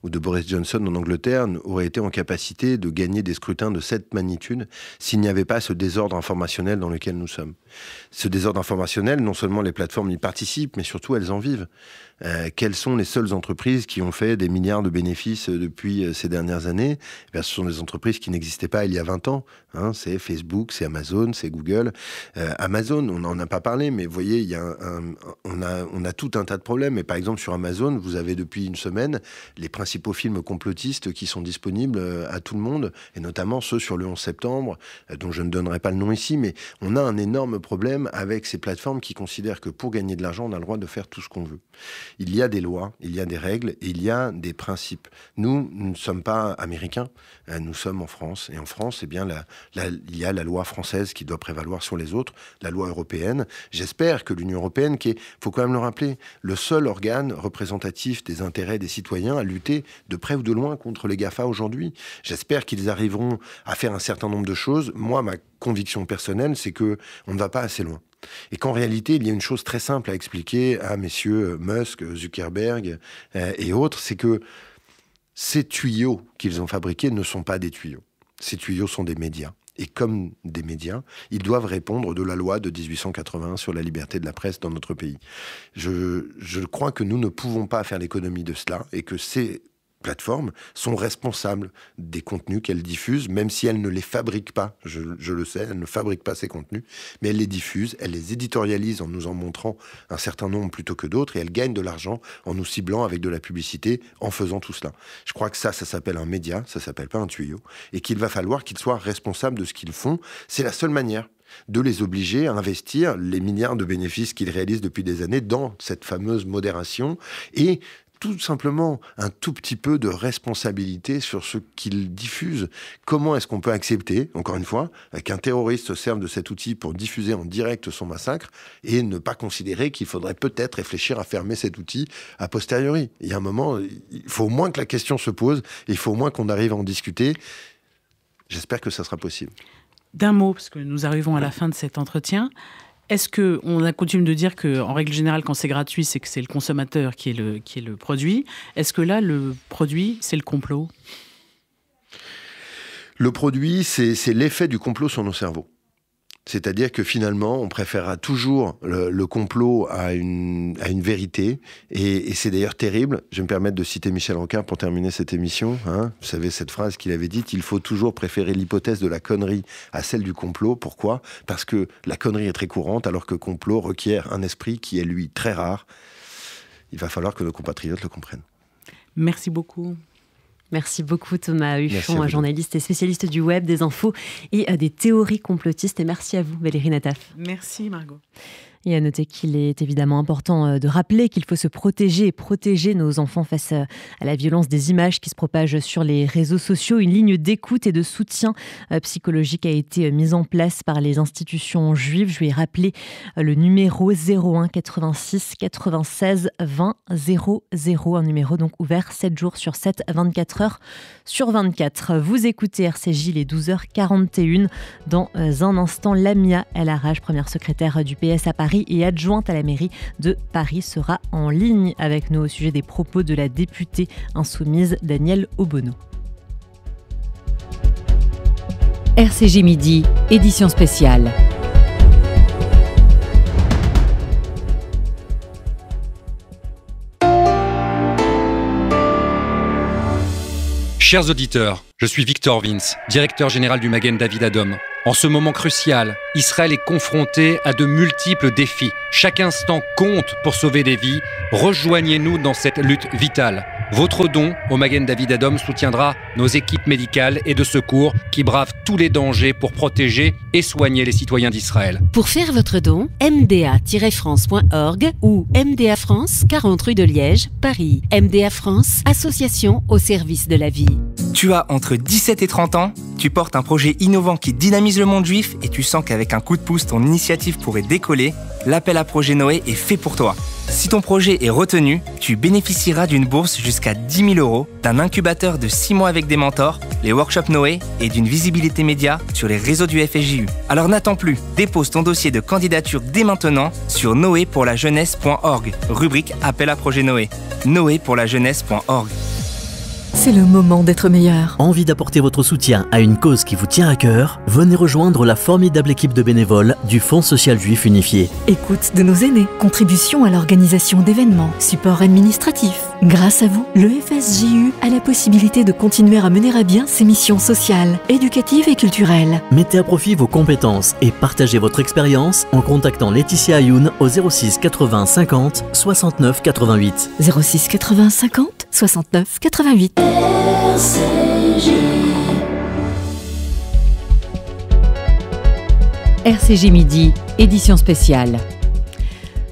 de Boris Johnson en Angleterre auraient été en capacité de gagner des scrutins de cette magnitude s'il n'y avait pas ce désordre informationnel dans lequel nous sommes. Ce désordre informationnel, non seulement les plateformes y participent, mais surtout elles en vivent. Quelles sont les seules entreprises qui ont fait des milliards de bénéfices depuis ces dernières années? Ce sont des entreprises qui n'existaient pas il y a 20 ans. C'est Facebook, c'est Amazon, c'est Google. Amazon, on n'en a pas parlé, mais vous voyez, on a tout un tas de problèmes. Et par exemple, sur Amazon, vous avez depuis une semaine les principaux films complotistes qui sont disponibles à tout le monde, et notamment ceux sur le 11 septembre, dont je ne donnerai pas le nom ici, mais on a un énorme problème avec ces plateformes qui considèrent que pour gagner de l'argent, on a le droit de faire tout ce qu'on veut. Il y a des lois, il y a des règles, et il y a des principes. Nous ne sommes pas américains, nous sommes en France. Et en France, il y a la loi française qui doit prévaloir sur les autres, la loi européenne. J'espère que l'Union européenne, qui est, faut quand même le rappeler, le seul organe représentatif des intérêts des citoyens, à lutter de près ou de loin contre les GAFA aujourd'hui. J'espère qu'ils arriveront à faire un certain nombre de choses. Moi, ma conviction personnelle, c'est qu'on ne va pas assez loin. Et qu'en réalité, il y a une chose très simple à expliquer à messieurs Musk, Zuckerberg et autres, c'est que ces tuyaux qu'ils ont fabriqués ne sont pas des tuyaux. Ces tuyaux sont des médias. Et comme des médias, ils doivent répondre de la loi de 1881 sur la liberté de la presse dans notre pays. Je crois que nous ne pouvons pas faire l'économie de cela et que ces plateformes sont responsables des contenus qu'elles diffusent, même si elles ne les fabriquent pas. Je le sais, elles ne fabriquent pas ces contenus, mais elles les diffusent, elles les éditorialisent en nous en montrant un certain nombre plutôt que d'autres, et elles gagnent de l'argent en nous ciblant avec de la publicité en faisant tout cela. Je crois que ça s'appelle un média, ça s'appelle pas un tuyau, et qu'il va falloir qu'ils soient responsables de ce qu'ils font. C'est la seule manière de les obliger à investir les milliards de bénéfices qu'ils réalisent depuis des années dans cette fameuse modération et tout simplement un tout petit peu de responsabilité sur ce qu'ils diffusent. Comment est-ce qu'on peut accepter, encore une fois, qu'un terroriste se serve de cet outil pour diffuser en direct son massacre et ne pas considérer qu'il faudrait peut-être réfléchir à fermer cet outil a posteriori? Il y a un moment, il faut au moins que la question se pose, et il faut au moins qu'on arrive à en discuter. J'espère que ça sera possible. D'un mot, parce que nous arrivons à la fin de cet entretien, est-ce qu'on a coutume de dire qu'en règle générale, quand c'est gratuit, c'est que c'est le consommateur qui est le produit? Est-ce que là, le produit, c'est le complot? Le produit, c'est l'effet du complot sur nos cerveaux. C'est-à-dire que finalement, on préférera toujours le complot à une vérité. Et c'est d'ailleurs terrible. Je vais me permettre de citer Michel Rocard pour terminer cette émission. Hein. Vous savez cette phrase qu'il avait dite: il faut toujours préférer l'hypothèse de la connerie à celle du complot. Pourquoi? Parce que la connerie est très courante, alors que le complot requiert un esprit qui est, lui, très rare. Il va falloir que nos compatriotes le comprennent. Merci beaucoup. Merci beaucoup Thomas Huchon, journaliste et spécialiste du web, des infos et des théories complotistes. Et merci à vous Valérie Nataf. Merci Margot. Et à noter qu'il est évidemment important de rappeler qu'il faut se protéger et protéger nos enfants face à la violence des images qui se propagent sur les réseaux sociaux. Une ligne d'écoute et de soutien psychologique a été mise en place par les institutions juives. Je vais rappeler le numéro 01 86 96 20 00, un numéro donc ouvert 7 jours sur 7, 24 heures sur 24. Vous écoutez RCJ, les 12h41. Dans un instant, Lamia El Harraj, première secrétaire du PS à Paris et adjointe à la mairie de Paris, sera en ligne avec nous au sujet des propos de la députée insoumise Danielle Obono. RCJ Midi, édition spéciale. Chers auditeurs, je suis Victor Vince, directeur général du Magen David Adom. En ce moment crucial, Israël est confronté à de multiples défis. Chaque instant compte pour sauver des vies. Rejoignez-nous dans cette lutte vitale. Votre don au Magen David Adom soutiendra nos équipes médicales et de secours qui bravent tous les dangers pour protéger et soigner les citoyens d'Israël. Pour faire votre don, mda-france.org ou MDA France, 40 rue de Liège, Paris. MDA France, association au service de la vie. Tu as entre 17 et 30 ans, tu portes un projet innovant qui dynamise le monde juif et tu sens qu'avec un coup de pouce, ton initiative pourrait décoller. L'appel à projet Noé est fait pour toi. Si ton projet est retenu, tu bénéficieras d'une bourse jusqu'à 10 000 €, d'un incubateur de 6 mois avec des mentors, les workshops Noé et d'une visibilité média sur les réseaux du FSJU. Alors n'attends plus, dépose ton dossier de candidature dès maintenant sur noépourlajeunesse.org, rubrique appel à projet Noé. noépourlajeunesse.org. C'est le moment d'être meilleur. Envie d'apporter votre soutien à une cause qui vous tient à cœur? Venez rejoindre la formidable équipe de bénévoles du Fonds social juif unifié. Écoute de nos aînés, contribution à l'organisation d'événements, support administratif. Grâce à vous, le FSJU a la possibilité de continuer à mener à bien ses missions sociales, éducatives et culturelles. Mettez à profit vos compétences et partagez votre expérience en contactant Laetitia Ayoun au 06 80 50 69 88. 06 80 50 69 88. RCJ Midi, édition spéciale.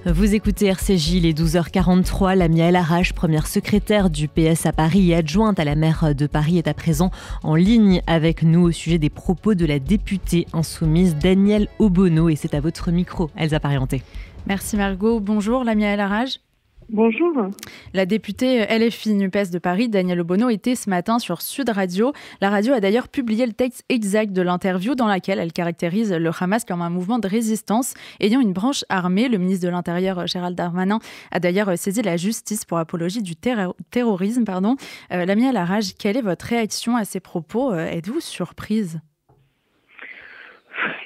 Vous écoutez RCJ, les 12h43. Lamia El Harraj, première secrétaire du PS à Paris et adjointe à la maire de Paris, est à présent en ligne avec nous au sujet des propos de la députée insoumise Danielle Obono. Et c'est à votre micro, Elsa Parienté. Merci Margot. Bonjour Lamia El Harraj. Bonjour. La députée LFI NUPES de Paris, Danielle Obono, était ce matin sur Sud Radio. La radio a d'ailleurs publié le texte exact de l'interview dans laquelle elle caractérise le Hamas comme un mouvement de résistance ayant une branche armée. Le ministre de l'Intérieur, Gérald Darmanin, a d'ailleurs saisi la justice pour apologie du terrorisme. Lamia El Harraj, quelle est votre réaction à ces propos ? Êtes-vous surprise ?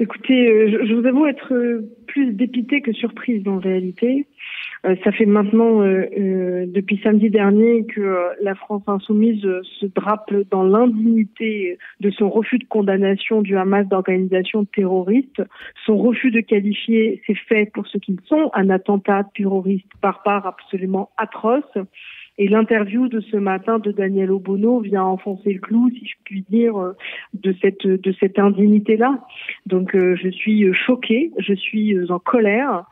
Écoutez, je vous avoue être plus dépitée que surprise en réalité. Ça fait maintenant depuis samedi dernier que la France insoumise se drape dans l'indignité de son refus de condamnation du Hamas d'organisation terroriste, son refus de qualifier ces faits pour ce qu'ils sont, un attentat terroriste barbare absolument atroce. Et l'interview de ce matin de Danielle Obono vient enfoncer le clou, si je puis dire, de cette indignité-là. Donc je suis choquée, je suis en colère,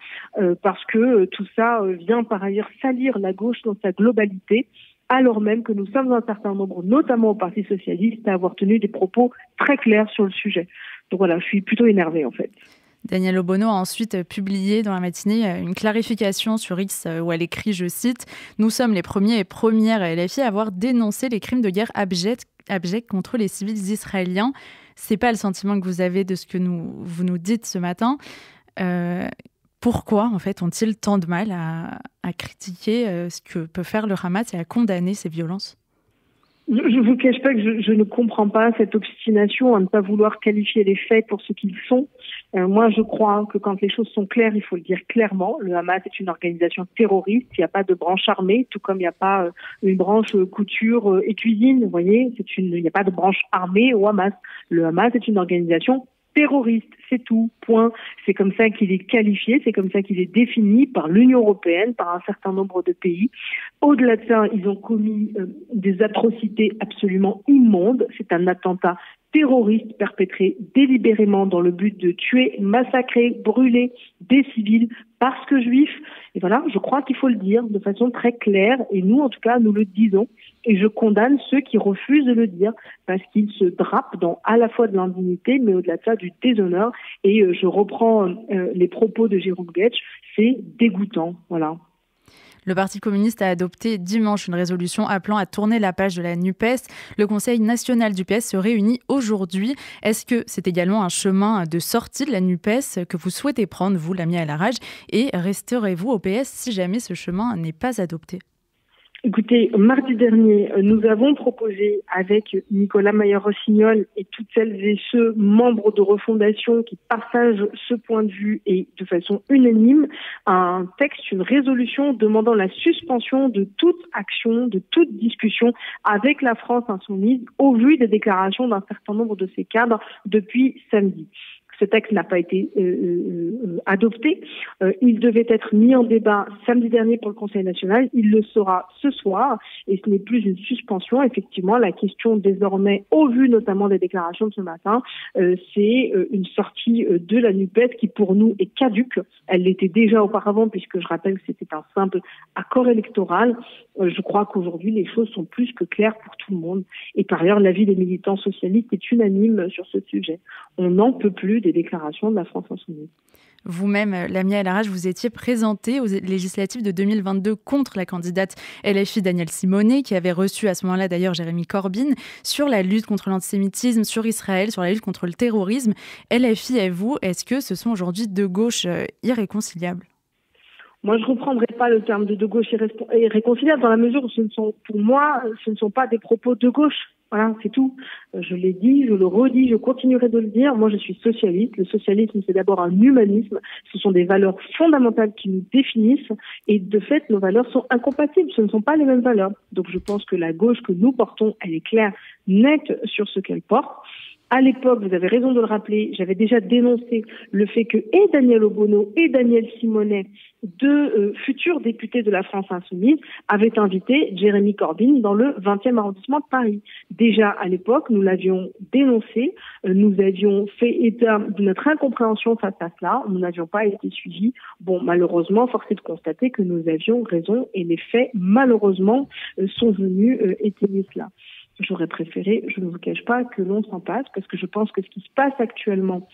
parce que tout ça vient par ailleurs salir la gauche dans sa globalité, alors même que nous sommes un certain nombre, notamment au Parti socialiste, à avoir tenu des propos très clairs sur le sujet. Donc voilà, je suis plutôt énervée en fait. Danielle Obono a ensuite publié dans la matinée une clarification sur X où elle écrit, je cite, « Nous sommes les premiers et premières LFI à avoir dénoncé les crimes de guerre abjects contre les civils israéliens. » C'est pas le sentiment que vous avez de ce que vous nous dites ce matin. Pourquoi, en fait, ont-ils tant de mal à critiquer ce que peut faire le Hamas et à condamner ces violences ? Je ne vous cache pas que je ne comprends pas cette obstination à ne pas vouloir qualifier les faits pour ce qu'ils sont. Moi, je crois que quand les choses sont claires, il faut le dire clairement. Le Hamas est une organisation terroriste. Il n'y a pas de branche armée, tout comme il n'y a pas une branche couture et cuisine. Vous voyez, il n'y a pas de branche armée au Hamas. Le Hamas est une organisation terroriste, c'est tout, point. C'est comme ça qu'il est qualifié, c'est comme ça qu'il est défini par l'Union européenne, par un certain nombre de pays. Au-delà de ça, ils ont commis des atrocités absolument immondes. C'est un attentat terroriste perpétré délibérément dans le but de tuer, massacrer, brûler des civils parce que juifs. Et voilà, je crois qu'il faut le dire de façon très claire, et nous, en tout cas, nous le disons. Et je condamne ceux qui refusent de le dire parce qu'ils se drapent dans à la fois de l'indignité, mais au-delà de ça, du déshonneur. Et je reprends les propos de Jérôme Guetsch, c'est dégoûtant, voilà. Le Parti communiste a adopté dimanche une résolution appelant à tourner la page de la NUPES. Le Conseil national du PS se réunit aujourd'hui. Est-ce que c'est également un chemin de sortie de la NUPES que vous souhaitez prendre, vous, Lamia El Harraj, et resterez-vous au PS si jamais ce chemin n'est pas adopté ? Écoutez, mardi dernier, nous avons proposé avec Nicolas Mayer-Rossignol et toutes celles et ceux membres de Refondation qui partagent ce point de vue et de façon unanime, un texte, une résolution demandant la suspension de toute action, de toute discussion avec la France insoumise au vu des déclarations d'un certain nombre de ses cadres depuis samedi. Ce texte n'a pas été adopté. Il devait être mis en débat samedi dernier pour le Conseil national. Il le sera ce soir et ce n'est plus une suspension. Effectivement, la question désormais, au vu notamment des déclarations de ce matin, c'est une sortie de la NUPES qui pour nous est caduque. Elle l'était déjà auparavant puisque je rappelle que c'était un simple accord électoral. Je crois qu'aujourd'hui les choses sont plus que claires pour tout le monde. Et par ailleurs, l'avis des militants socialistes est unanime sur ce sujet. On n'en peut plus des déclarations de la France insoumise. Vous-même, Lamia El Harraj, vous étiez présentée aux législatives de 2022 contre la candidate LFI Danielle Simonet, qui avait reçu à ce moment-là d'ailleurs Jérémy Corbyn, sur la lutte contre l'antisémitisme, sur Israël, sur la lutte contre le terrorisme. LFI et vous, est-ce que ce sont aujourd'hui deux gauches irréconciliables ? Moi, je ne reprendrai pas le terme de gauche irréconciliable dans la mesure où pour moi, ce ne sont pas des propos de gauche. Voilà, c'est tout. Je l'ai dit, je le redis, je continuerai de le dire. Moi, je suis socialiste. Le socialisme, c'est d'abord un humanisme. Ce sont des valeurs fondamentales qui nous définissent. Et de fait, nos valeurs sont incompatibles. Ce ne sont pas les mêmes valeurs. Donc, je pense que la gauche que nous portons, elle est claire, nette sur ce qu'elle porte. À l'époque, vous avez raison de le rappeler, j'avais déjà dénoncé le fait que et Danielle Obono et Danielle Simonet, deux futurs députés de la France insoumise, avaient invité Jérémy Corbyn dans le 20e arrondissement de Paris. Déjà à l'époque, nous l'avions dénoncé, nous avions fait état de notre incompréhension face à cela, nous n'avions pas été suivis. Bon, malheureusement, force est de constater que nous avions raison et les faits, malheureusement, sont venus étayer cela. J'aurais préféré, je ne vous cache pas, que l'on s'en passe, parce que je pense que ce qui se passe actuellement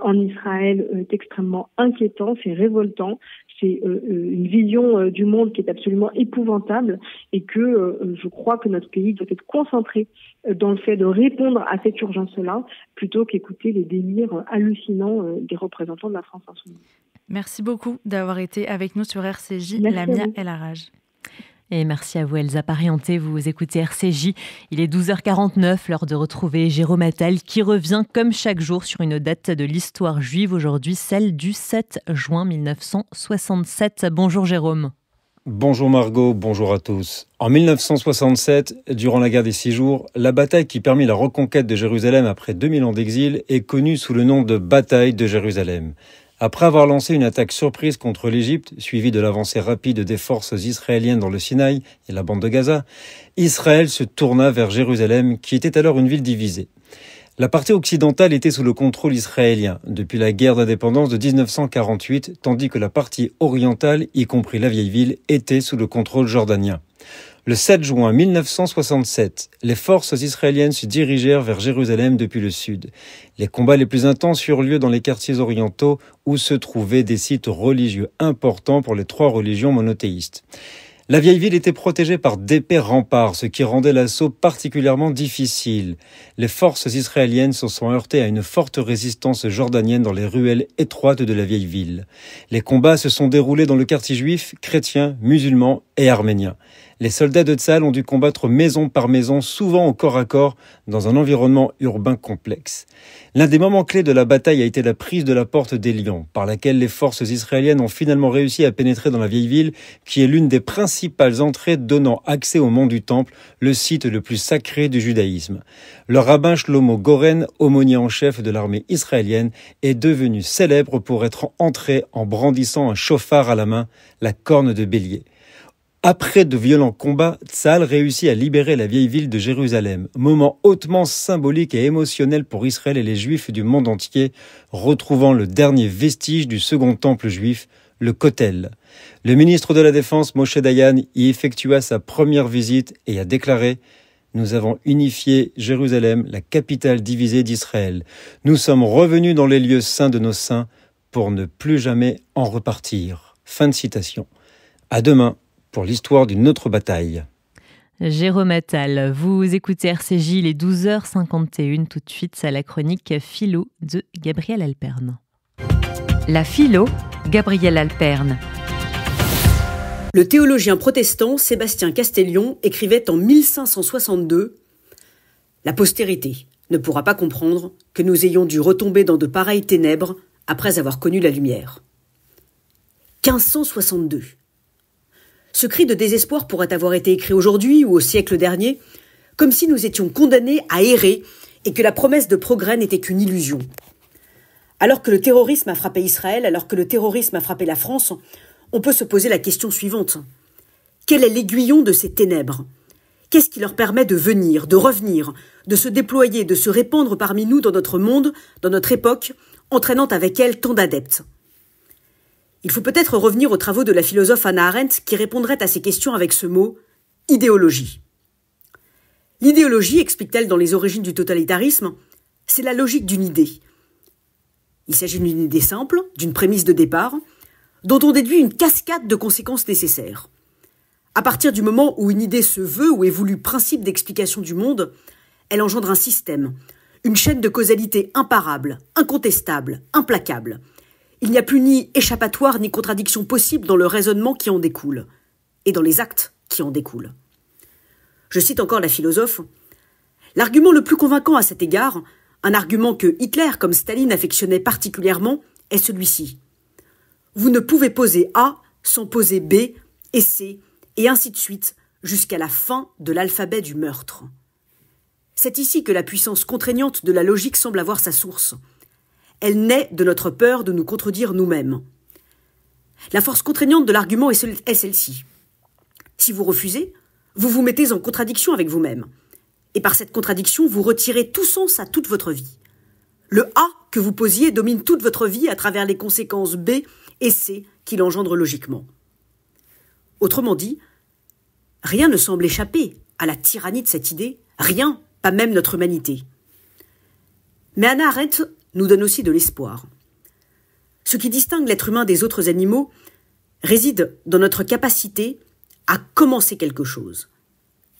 en Israël est extrêmement inquiétant, c'est révoltant, c'est une vision du monde qui est absolument épouvantable, et que je crois que notre pays doit être concentré dans le fait de répondre à cette urgence-là, plutôt qu'écouter les délires hallucinants des représentants de la France insoumise. Merci beaucoup d'avoir été avec nous sur RCJ, Merci Lamia El Harraj. Et merci à vous Elsa Parienté, vous écoutez RCJ. Il est 12h49, l'heure de retrouver Jérôme Attal qui revient comme chaque jour sur une date de l'histoire juive, aujourd'hui celle du 7 juin 1967. Bonjour Jérôme. Bonjour Margot, bonjour à tous. En 1967, durant la guerre des 6 jours, la bataille qui permit la reconquête de Jérusalem après 2000 ans d'exil est connue sous le nom de bataille de Jérusalem. Après avoir lancé une attaque surprise contre l'Égypte, suivie de l'avancée rapide des forces israéliennes dans le Sinaï et la bande de Gaza, Israël se tourna vers Jérusalem, qui était alors une ville divisée. La partie occidentale était sous le contrôle israélien depuis la guerre d'indépendance de 1948, tandis que la partie orientale, y compris la vieille ville, était sous le contrôle jordanien. Le 7 juin 1967, les forces israéliennes se dirigèrent vers Jérusalem depuis le sud. Les combats les plus intenses eurent lieu dans les quartiers orientaux où se trouvaient des sites religieux importants pour les 3 religions monothéistes. La vieille ville était protégée par d'épais remparts, ce qui rendait l'assaut particulièrement difficile. Les forces israéliennes se sont heurtées à une forte résistance jordanienne dans les ruelles étroites de la vieille ville. Les combats se sont déroulés dans le quartier juif, chrétien, musulman et arménien. Les soldats de Tzahal ont dû combattre maison par maison, souvent au corps à corps, dans un environnement urbain complexe. L'un des moments clés de la bataille a été la prise de la porte des Lions, par laquelle les forces israéliennes ont finalement réussi à pénétrer dans la vieille ville, qui est l'une des principales entrées donnant accès au mont du Temple, le site le plus sacré du judaïsme. Le rabbin Shlomo Goren, aumônier en chef de l'armée israélienne, est devenu célèbre pour être entré en brandissant un chauffard à la main, la corne de bélier. Après de violents combats, Tzahal réussit à libérer la vieille ville de Jérusalem, moment hautement symbolique et émotionnel pour Israël et les Juifs du monde entier, retrouvant le dernier vestige du second temple juif, le Kotel. Le ministre de la Défense, Moshe Dayan, y effectua sa première visite et a déclaré « Nous avons unifié Jérusalem, la capitale divisée d'Israël. Nous sommes revenus dans les lieux saints de nos saints pour ne plus jamais en repartir. » Fin de citation. À demain pour l'histoire d'une autre bataille. Jérôme Attal, vous écoutez RCJ, il est 12h51, tout de suite à la chronique Philo de Gabriel Alperne. La philo, Gabriel Alperne. Le théologien protestant Sébastien Castellion écrivait en 1562 « La postérité ne pourra pas comprendre que nous ayons dû retomber dans de pareilles ténèbres après avoir connu la lumière. » 1562. Ce cri de désespoir pourrait avoir été écrit aujourd'hui ou au siècle dernier, comme si nous étions condamnés à errer et que la promesse de progrès n'était qu'une illusion. Alors que le terrorisme a frappé Israël, alors que le terrorisme a frappé la France, on peut se poser la question suivante. Quel est l'aiguillon de ces ténèbres ? Qu'est-ce qui leur permet de venir, de revenir, de se déployer, de se répandre parmi nous dans notre monde, dans notre époque, entraînant avec elle tant d'adeptes ? Il faut peut-être revenir aux travaux de la philosophe Hannah Arendt qui répondrait à ces questions avec ce mot « idéologie ». L'idéologie, explique-t-elle dans les origines du totalitarisme, c'est la logique d'une idée. Il s'agit d'une idée simple, d'une prémisse de départ, dont on déduit une cascade de conséquences nécessaires. À partir du moment où une idée se veut ou est voulue principe d'explication du monde, elle engendre un système, une chaîne de causalité imparable, incontestable, implacable. Il n'y a plus ni échappatoire ni contradiction possible dans le raisonnement qui en découle, et dans les actes qui en découlent. Je cite encore la philosophe. L'argument le plus convaincant à cet égard, un argument que Hitler comme Staline affectionnait particulièrement, est celui-ci. Vous ne pouvez poser A sans poser B et C, et ainsi de suite, jusqu'à la fin de l'alphabet du meurtre. C'est ici que la puissance contraignante de la logique semble avoir sa source. Elle naît de notre peur de nous contredire nous-mêmes. La force contraignante de l'argument est celle-ci. Si vous refusez, vous vous mettez en contradiction avec vous-même. Et par cette contradiction, vous retirez tout sens à toute votre vie. Le A que vous posiez domine toute votre vie à travers les conséquences B et C qu'il engendre logiquement. Autrement dit, rien ne semble échapper à la tyrannie de cette idée, rien, pas même notre humanité. Mais Hannah Arendt nous donne aussi de l'espoir. Ce qui distingue l'être humain des autres animaux réside dans notre capacité à commencer quelque chose,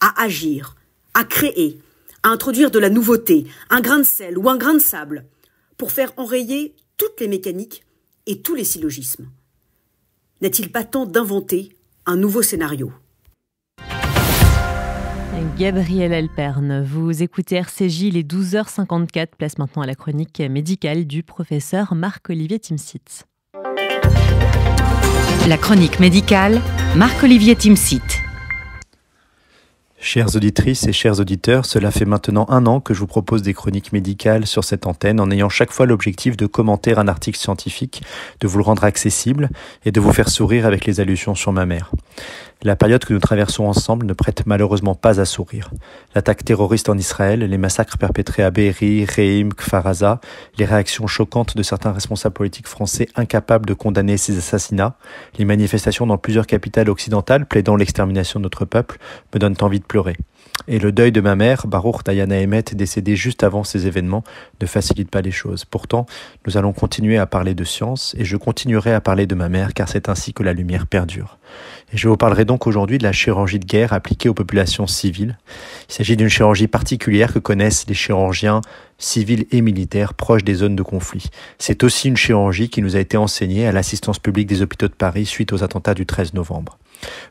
à agir, à créer, à introduire de la nouveauté, un grain de sel ou un grain de sable, pour faire enrayer toutes les mécaniques et tous les syllogismes. N'est-il pas temps d'inventer un nouveau scénario ? Gabrielle Alperne, vous écoutez RCJ, il est 12h54, place maintenant à la chronique médicale du professeur Marc-Olivier Timsit. La chronique médicale, Marc-Olivier Timsit. Chères auditrices et chers auditeurs, cela fait maintenant 1 an que je vous propose des chroniques médicales sur cette antenne en ayant chaque fois l'objectif de commenter un article scientifique, de vous le rendre accessible et de vous faire sourire avec les allusions sur ma mère. La période que nous traversons ensemble ne prête malheureusement pas à sourire. L'attaque terroriste en Israël, les massacres perpétrés à Be'eri, Reim, Kfar Aza, les réactions choquantes de certains responsables politiques français incapables de condamner ces assassinats, les manifestations dans plusieurs capitales occidentales plaidant l'extermination de notre peuple me donnent envie de pleurer. Et le deuil de ma mère, Baruch Dayana Emet, décédée juste avant ces événements, ne facilite pas les choses. Pourtant, nous allons continuer à parler de science et je continuerai à parler de ma mère car c'est ainsi que la lumière perdure. Et je vous parlerai donc aujourd'hui de la chirurgie de guerre appliquée aux populations civiles. Il s'agit d'une chirurgie particulière que connaissent les chirurgiens civils et militaires proches des zones de conflit. C'est aussi une chirurgie qui nous a été enseignée à l'assistance publique des hôpitaux de Paris suite aux attentats du 13 novembre.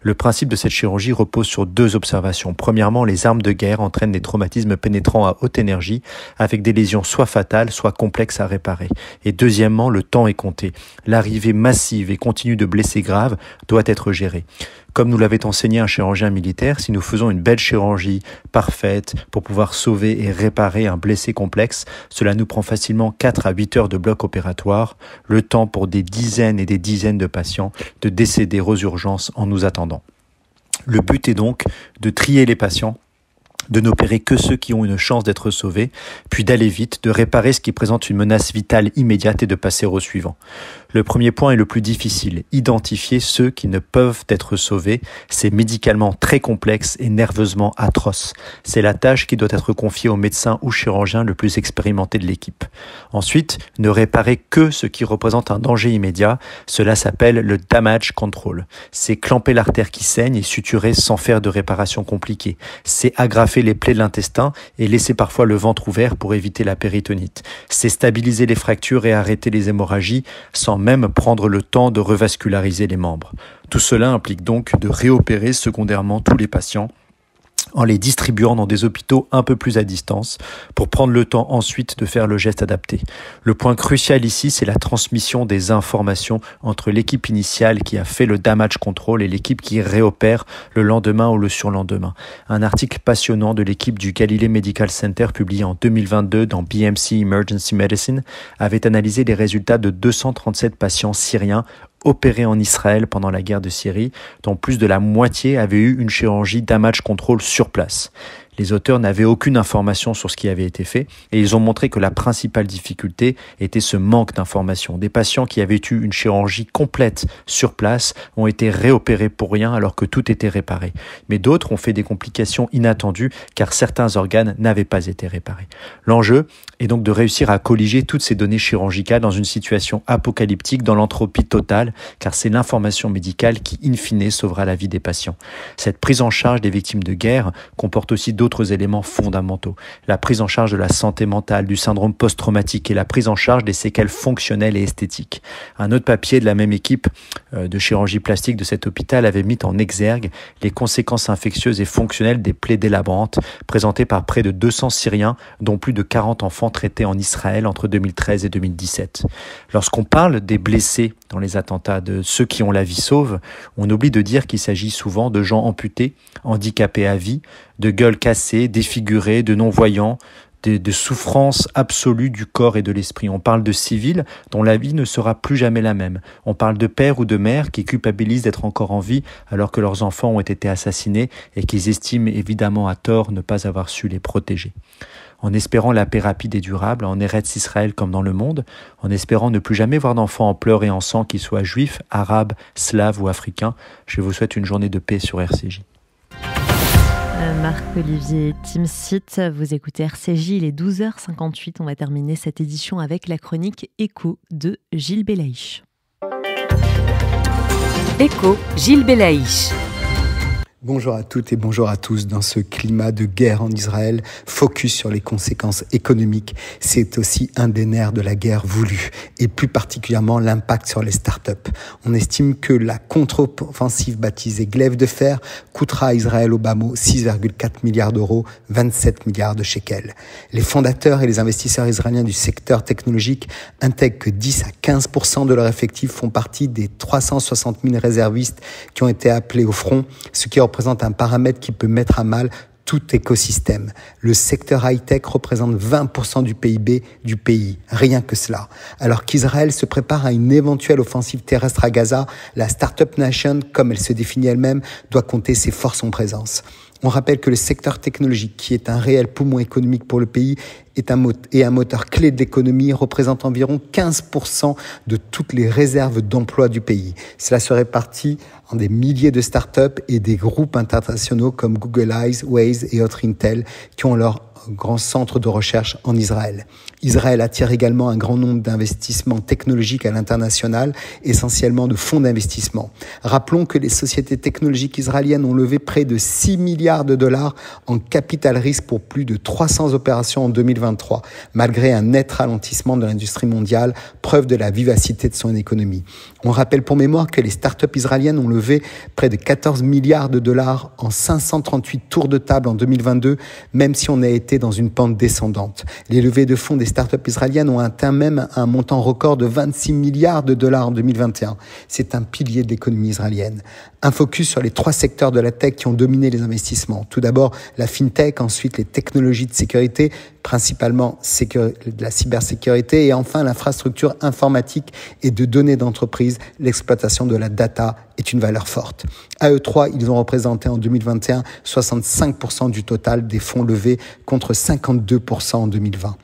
Le principe de cette chirurgie repose sur 2 observations. Premièrement, les armes de guerre entraînent des traumatismes pénétrants à haute énergie avec des lésions soit fatales, soit complexes à réparer. Et deuxièmement, le temps est compté. L'arrivée massive et continue de blessés graves doit être gérée. Comme nous l'avait enseigné un chirurgien militaire, si nous faisons une belle chirurgie parfaite pour pouvoir sauver et réparer un blessé complexe, cela nous prend facilement 4 à 8 heures de bloc opératoire, le temps pour des dizaines et des dizaines de patients de décéder aux urgences en nous attendant. Le but est donc de trier les patients, de n'opérer que ceux qui ont une chance d'être sauvés, puis d'aller vite, de réparer ce qui présente une menace vitale immédiate et de passer au suivant. Le premier point est le plus difficile, identifier ceux qui ne peuvent être sauvés. C'est médicalement très complexe et nerveusement atroce. C'est la tâche qui doit être confiée au médecin ou chirurgien le plus expérimenté de l'équipe. Ensuite, ne réparer que ce qui représente un danger immédiat. Cela s'appelle le damage control. C'est clamper l'artère qui saigne et suturer sans faire de réparation compliquée. C'est agrafer les plaies de l'intestin et laisser parfois le ventre ouvert pour éviter la péritonite. C'est stabiliser les fractures et arrêter les hémorragies sans même prendre le temps de revasculariser les membres. Tout cela implique donc de réopérer secondairement tous les patients en les distribuant dans des hôpitaux un peu plus à distance pour prendre le temps ensuite de faire le geste adapté. Le point crucial ici, c'est la transmission des informations entre l'équipe initiale qui a fait le damage control et l'équipe qui réopère le lendemain ou le surlendemain. Un article passionnant de l'équipe du Galilee Medical Center publié en 2022 dans BMC Emergency Medicine avait analysé les résultats de 237 patients syriens opérés en Israël pendant la guerre de Syrie, dont plus de la moitié avaient eu une chirurgie damage control sur place. Les auteurs n'avaient aucune information sur ce qui avait été fait et ils ont montré que la principale difficulté était ce manque d'information. Des patients qui avaient eu une chirurgie complète sur place ont été réopérés pour rien alors que tout était réparé. Mais d'autres ont fait des complications inattendues car certains organes n'avaient pas été réparés. L'enjeu est donc de réussir à colliger toutes ces données chirurgicales dans une situation apocalyptique dans l'entropie totale car c'est l'information médicale qui, in fine, sauvera la vie des patients. Cette prise en charge des victimes de guerre comporte aussi d'autres éléments fondamentaux. La prise en charge de la santé mentale, du syndrome post-traumatique et la prise en charge des séquelles fonctionnelles et esthétiques. Un autre papier de la même équipe de chirurgie plastique de cet hôpital avait mis en exergue les conséquences infectieuses et fonctionnelles des plaies délabrantes présentées par près de 200 Syriens, dont plus de 40 enfants traités en Israël entre 2013 et 2017. Lorsqu'on parle des blessés dans les attentats, de ceux qui ont la vie sauve, on oublie de dire qu'il s'agit souvent de gens amputés, handicapés à vie, de gueules cassées, défigurées, de non-voyants, de souffrances absolues du corps et de l'esprit. On parle de civils dont la vie ne sera plus jamais la même. On parle de pères ou de mères qui culpabilisent d'être encore en vie alors que leurs enfants ont été assassinés et qu'ils estiment évidemment à tort ne pas avoir su les protéger. En espérant la paix rapide et durable, en Eretz Israël comme dans le monde, en espérant ne plus jamais voir d'enfants en pleurs et en sang, qu'ils soient juifs, arabes, slaves ou africains, je vous souhaite une journée de paix sur RCJ. Marc-Olivier Timsit, vous écoutez RCJ, il est 12h58. On va terminer cette édition avec la chronique Écho de Gilles Belaïch. Écho, Gilles Belaïch. Bonjour à toutes et bonjour à tous. Dans ce climat de guerre en Israël, focus sur les conséquences économiques, c'est aussi un des nerfs de la guerre voulue, et plus particulièrement l'impact sur les startups. On estime que la contre-offensive baptisée Glaive de fer coûtera à Israël au bas mot 6,4 milliards d'euros, 27 milliards de shekels. Les fondateurs et les investisseurs israéliens du secteur technologique intègrent que 10 à 15% de leurs effectifs font partie des 360 000 réservistes qui ont été appelés au front, ce qui représente un paramètre qui peut mettre à mal tout écosystème. Le secteur high-tech représente 20% du PIB du pays, rien que cela. Alors qu'Israël se prépare à une éventuelle offensive terrestre à Gaza, la Startup Nation, comme elle se définit elle-même, doit compter ses forces en présence. On rappelle que le secteur technologique, qui est un réel poumon économique pour le pays, est un moteur clé de l'économie, représente environ 15% de toutes les réserves d'emploi du pays. Cela se répartit en des milliers de startups et des groupes internationaux comme Google Eyes, Waze et autres Intel qui ont leur grand centre de recherche en Israël. Israël attire également un grand nombre d'investissements technologiques à l'international, essentiellement de fonds d'investissement. Rappelons que les sociétés technologiques israéliennes ont levé près de 6 milliards de dollars en capital risque pour plus de 300 opérations en 2023, malgré un net ralentissement de l'industrie mondiale, preuve de la vivacité de son économie. On rappelle pour mémoire que les startups israéliennes ont levé près de 14 milliards de dollars en 538 tours de table en 2022, même si on a été dans une pente descendante. Les levées de fonds des startups israéliennes ont atteint même un montant record de 26 milliards de dollars en 2021. C'est un pilier de l'économie israélienne. Un focus sur les 3 secteurs de la tech qui ont dominé les investissements. Tout d'abord, la fintech, ensuite les technologies de sécurité, principalement la cybersécurité, et enfin l'infrastructure informatique et de données d'entreprise. L'exploitation de la data est une valeur forte. À eux 3, ils ont représenté en 2021 65% du total des fonds levés contre 52% en 2020.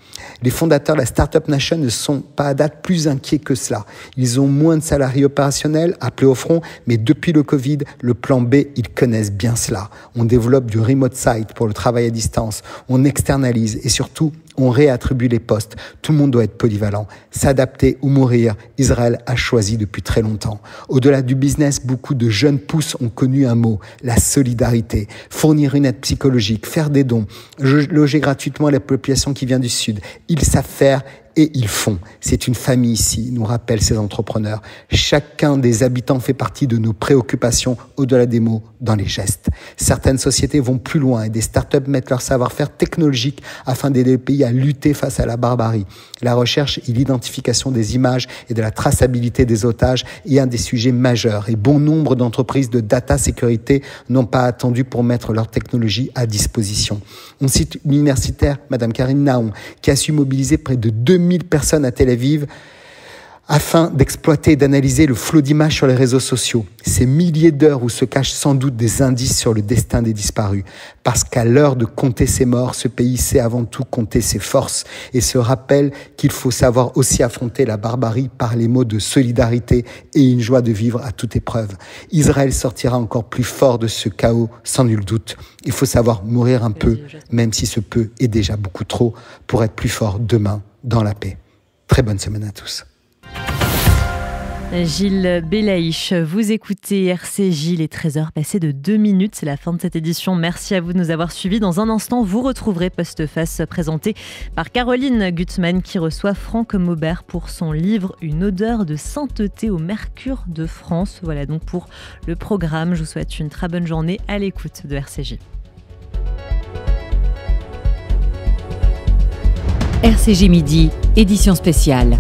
Les fondateurs de la Startup Nation ne sont pas à date plus inquiets que cela. Ils ont moins de salariés opérationnels appelés au front, mais depuis le Covid, le plan B, ils connaissent bien cela. On développe du remote site pour le travail à distance, on externalise et surtout, on réattribue les postes. Tout le monde doit être polyvalent. S'adapter ou mourir, Israël a choisi depuis très longtemps. Au-delà du business, beaucoup de jeunes pousses ont connu un mot, la solidarité. Fournir une aide psychologique, faire des dons, loger gratuitement la population qui vient du Sud. Ils savent faire et ils font. C'est une famille ici, nous rappellent ces entrepreneurs. Chacun des habitants fait partie de nos préoccupations, au-delà des mots, dans les gestes. Certaines sociétés vont plus loin et des startups mettent leur savoir-faire technologique afin d'aider le pays à lutter face à la barbarie. La recherche et l'identification des images et de la traçabilité des otages est un des sujets majeurs et bon nombre d'entreprises de data sécurité n'ont pas attendu pour mettre leur technologie à disposition. On cite l'universitaire Madame Karine Naon qui a su mobiliser près de 2000 personnes à Tel Aviv afin d'exploiter et d'analyser le flot d'images sur les réseaux sociaux. Ces milliers d'heures où se cachent sans doute des indices sur le destin des disparus. Parce qu'à l'heure de compter ses morts, ce pays sait avant tout compter ses forces et se rappelle qu'il faut savoir aussi affronter la barbarie par les mots de solidarité et une joie de vivre à toute épreuve. Israël sortira encore plus fort de ce chaos, sans nul doute. Il faut savoir mourir un peu, même si ce peu est déjà beaucoup trop, pour être plus fort demain dans la paix. Très bonne semaine à tous. Gilles Belaïch, vous écoutez RCJ, il est 13h passé de 2 minutes, c'est la fin de cette édition. Merci à vous de nous avoir suivis. Dans un instant, vous retrouverez Postface présenté par Caroline Gutmann qui reçoit Franck Maubert pour son livre Une odeur de sainteté au mercure de France. Voilà donc pour le programme. Je vous souhaite une très bonne journée à l'écoute de RCJ. RCJ Midi, édition spéciale.